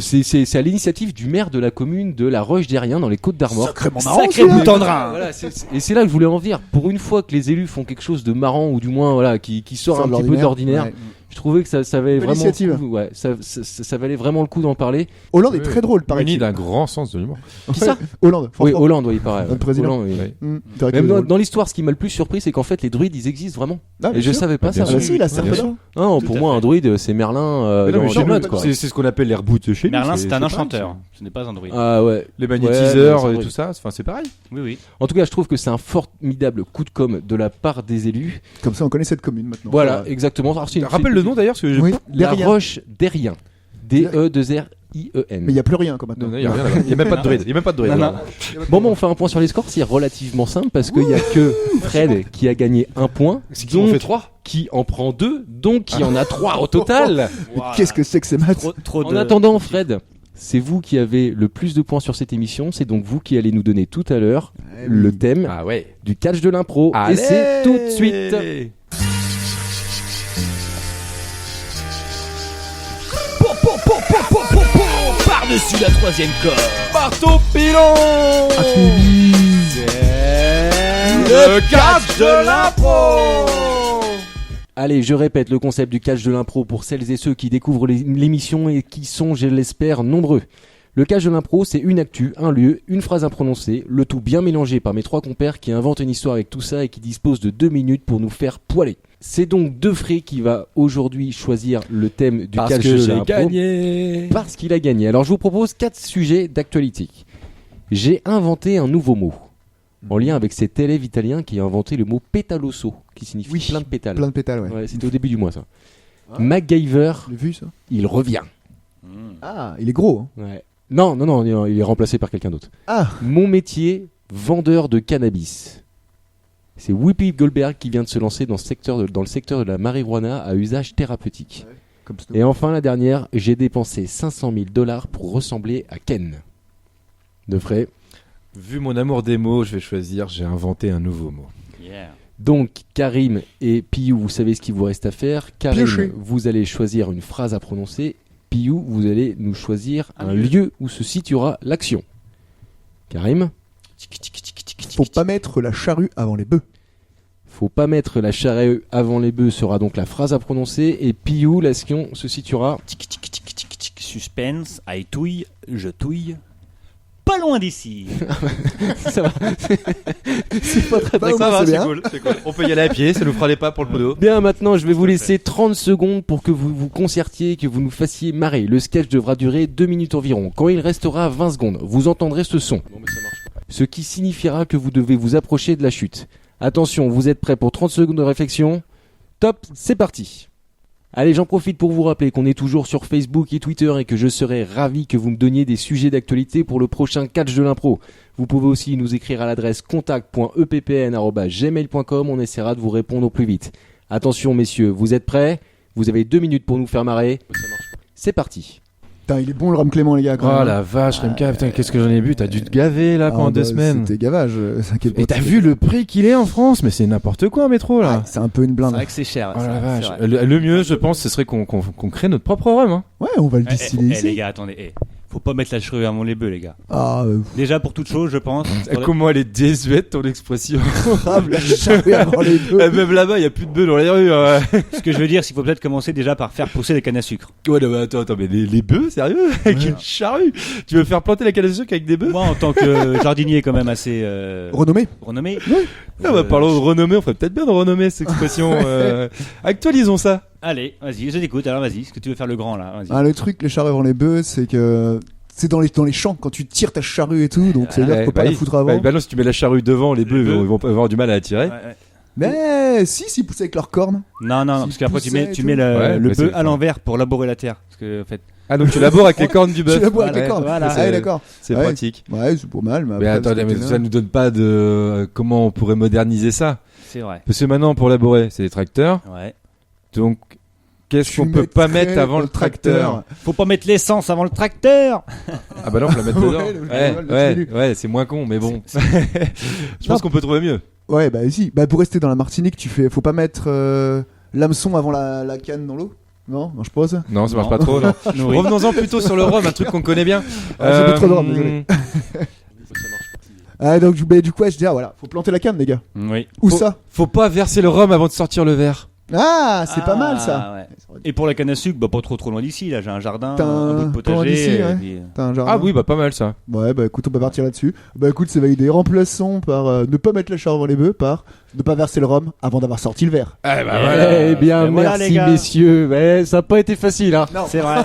ça? c'est à l'initiative du maire de la commune de la Roche-Derrien dans les Côtes-d'Armor. Sacrément marrant. Sacré celui-là. bout en drain. Voilà, et c'est là que je voulais en venir. Pour une fois que les élus font quelque chose de marrant ou du moins voilà qui sort Sort un de petit peu de l'ordinaire, Ouais. je trouvais que ça valait Belle vraiment initiative. le coup, ouais, ça valait vraiment le coup d'en parler. Hollande est très drôle, Muni paraît-il. d'un grand sens de l'humour. Qui ça? Hollande. Oui, franchement. Hollande, oui, il paraît. Le président. Hollande, oui. Ouais. C'est vrai qu'il Même est dans, drôle. dans l'histoire, ce qui m'a le plus surpris, c'est qu'en fait, les druides, ils existent vraiment. Ah, Et bien je sûr. savais pas Bien ça. sûr. Ah si, il a Bien serpent. sûr. Non, Tout pour à moi, fait. un druide, c'est Merlin Mais non, dans mais Camelot, quoi. c'est ce qu'on appelle les reboots chez nous. Merlin, c'est un pareil, enchanteur. Ce n'est pas un druide. Ah ouais. Les Ouais, magnétiseurs mais et c'est tout ça, enfin c'est pareil. Oui, oui. En tout cas, je trouve que c'est un formidable coup de com' de la part des élus. Comme ça, on connaît cette commune maintenant. Voilà, exactement. Alors, c'est une- Rappelle le nom d'ailleurs parce que je... Oui, La derrière. Roche-Derrien. D-E-2-R-I-E-N. Mais il n'y a plus rien comme maintenant. Non, il y a rien, il y a même pas de druide. Il y a même pas de druide. Non, non. alors. Bon, on fait un point sur les scores. C'est relativement simple parce qu'il y a que Fred qui a gagné un point. C'est qui en fait 3 Qui en prend 2, donc qui en a 3 au total. Voilà. Qu'est-ce que c'est que ces maths? Trop En de... attendant, Fred, c'est vous qui avez le plus de points sur cette émission. C'est donc vous qui allez nous donner tout à l'heure le thème Ah ouais. du catch de l'impro. Et c'est tout de suite. Par-dessus la troisième corde. Marteau pilon. Le catch de l'impro. Allez, je répète le concept du catch de l'impro pour celles et ceux qui découvrent l'émission et qui sont, je l'espère, nombreux. Le catch de l'impro, c'est une actu, un lieu, une phrase imprononcée, le tout bien mélangé par mes trois compères qui inventent une histoire avec tout ça et qui disposent de 2 minutes pour nous faire poiler. C'est donc Defray qui va aujourd'hui choisir le thème du Parce catch que de j'ai l'impro. gagné. Parce qu'il a gagné. Alors je vous propose 4 sujets d'actualité. J'ai inventé un nouveau mot en lien avec cet élève italien qui a inventé le mot pétaloso, qui signifie Oui, plein de pétales. Plein de pétales, ouais. Ouais, c'était au début du mois ça. MacGyver, J'ai vu ça. il revient. Ah, il est gros. Hein. Ouais. Non, il est remplacé par quelqu'un d'autre. Ah, Mon métier, vendeur de cannabis. C'est Whoopi Goldberg qui vient de se lancer dans le secteur de la marijuana à usage thérapeutique. Ouais, comme Et enfin, la dernière, j'ai dépensé $500,000 pour ressembler à Ken. De frais. Vu mon amour des mots, je vais choisir, j'ai inventé un nouveau mot. Yeah. Donc, Karim et Piou, vous savez ce qu'il vous reste à faire. Karim, Piocher. vous allez choisir une phrase à prononcer. Piou, vous allez nous choisir un lieu où se situera l'action. Karim? Faut pas mettre la charrue avant les bœufs. Faut pas mettre la charrue avant les bœufs sera donc la phrase à prononcer. Et Piou, l'action se situera... Suspense, aïe touille, je touille. Pas loin d'ici. Ça va. C'est pas très Bah, Ça va, c'est c'est bien. cool, c'est cool. On peut y aller à pied, ça nous fera des pas pour le podo. Bien, maintenant, je vais vous laisser 30 secondes pour que vous vous concertiez, que vous nous fassiez marrer. Le sketch devra durer 2 minutes environ. Quand il restera 20 secondes, vous entendrez ce son. Ce qui signifiera que vous devez vous approcher de la chute. Attention, vous êtes prêts pour 30 secondes de réflexion? Top, c'est parti. Allez, j'en profite pour vous rappeler qu'on est toujours sur Facebook et Twitter et que je serai ravi que vous me donniez des sujets d'actualité pour le prochain catch de l'impro. Vous pouvez aussi nous écrire à l'adresse contact.eppn@gmail.com, on essaiera de vous répondre au plus vite. Attention messieurs, vous êtes prêts? Vous avez 2 minutes pour nous faire marrer. C'est parti. Putain, il est bon le rhum Clément, les gars. quand Oh même. la vache, Remka, putain, qu'est-ce que j'en ai bu? T'as dû te gaver là pendant Ah, 2 bah, semaines. C'était gavage, t'inquiète pas. Et t'as vu le prix qu'il est en France? Mais c'est n'importe quoi en métro là. Ouais, c'est un peu une C'est blinde. vrai que c'est cher. Oh ça, la c'est vache. vrai. Le mieux, je pense, ce serait qu'on crée notre propre rhum. Hein. Ouais, on va le Eh, distiller les ici. gars, attendez. Faut pas mettre la charrue avant les bœufs, les gars. Ah, Déjà pour toute chose, je pense. Comment elle est désuète ton expression. grave, la charrue avant les bœufs. Même là-bas, il y a plus de bœufs dans les rues. Ouais, Ce que je veux dire, c'est qu'il faut peut-être commencer déjà par faire pousser des cannes à sucre. ouais non, mais attends, mais les bœufs, sérieux? Avec une charrue? Tu veux faire planter la canne à sucre avec des bœufs? Moi, en tant que jardinier quand même assez Renommé. renommé. Ah bah parlons de renommée, on ferait peut-être bien de renommer cette expression. Actualisons ça. Allez, vas-y, je t'écoute. Alors vas-y, est-ce que tu veux faire le grand là? Vas-y. Ah, le truc, les charrues avant les bœufs, c'est que c'est dans les champs quand tu tires ta charrue et tout, donc c'est là qu'il faut pas la foutre avant. Bah non, si tu mets la charrue devant, les bœufs ils vont avoir du mal à la tirer. Ouais, ouais. Mais si poussent avec leurs cornes. Non, Si parce qu'après tu poussait mets, et tu tout. mets Ouais, le mais bœuf c'est- à l'envers pour labourer la terre. Parce que en fait, Ah donc tu labores avec les cornes du bœuf. Tu la bois avec les Ouais, cornes. voilà. Ah, oui, d'accord. C'est Ouais. pratique. Ouais, c'est pour mal. Mais après, attendez, mais c'est ça nous donne pas de comment on pourrait moderniser ça. c'est vrai. Parce que maintenant pour laborer, c'est des tracteurs. Ouais. Donc qu'est-ce Tu qu'on peut pas mettrais mettre avant le tracteur? Faut pas mettre l'essence avant le tracteur. Ah bah non, faut la mettre dedans. Ouais, Ouais, c'est moins con, mais bon. Je pense qu'on peut trouver mieux. Ouais, bah si. Bah pour rester dans la Martinique, faut pas mettre l'hameçon avant la canne dans l'eau. Non, je pose. Non, ça marche Non. pas trop. Non. Nourri. Revenons-en plutôt sur le rhum, un truc qu'on connaît bien. Ah, j'ai bu trop de rhum, désolé. Ah donc du coup, ouais, je dis voilà, faut planter la canne, les gars. Oui. Où Faut- ça? Faut pas verser le rhum avant de sortir le verre. Ah, c'est pas mal ça. Ouais. Et pour la canne à sucre, bah pas trop loin d'ici. Là, j'ai un jardin, T'as un bout de un potager. coin d'ici, et ouais. puis, T'as un jardin. Ah oui, bah pas mal ça. Ouais, bah écoute, on peut partir là-dessus. Bah écoute, c'est validé. Remplaçons par ne pas mettre la charrue avant les bœufs, par ne pas verser le rhum avant d'avoir sorti le verre. Ah bah Eh bien, Et voilà, les merci gars. messieurs. Ouais, ça n'a pas été facile. Hein. Non, c'est vrai.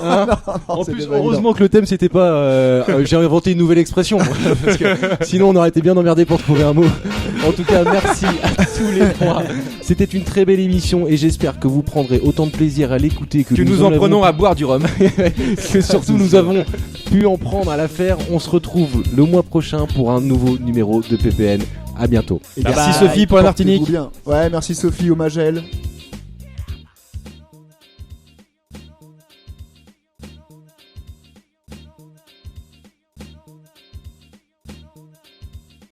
En c'était plus, pas évident. heureusement que le thème c'était pas. J'ai inventé une nouvelle expression. Parce que sinon, on aurait été bien emmerdé pour trouver un mot. En tout cas, merci à tous les trois. C'était une très belle émission et j'espère que vous prendrez autant de plaisir à l'écouter que nous en prenons à boire du rhum. que surtout nous avons pu en prendre à la faire. On se retrouve le mois prochain pour un nouveau numéro de PPN. À bientôt. Et Merci bye. Sophie pour la Portez-vous Martinique. bien. Ouais, merci Sophie au Magel.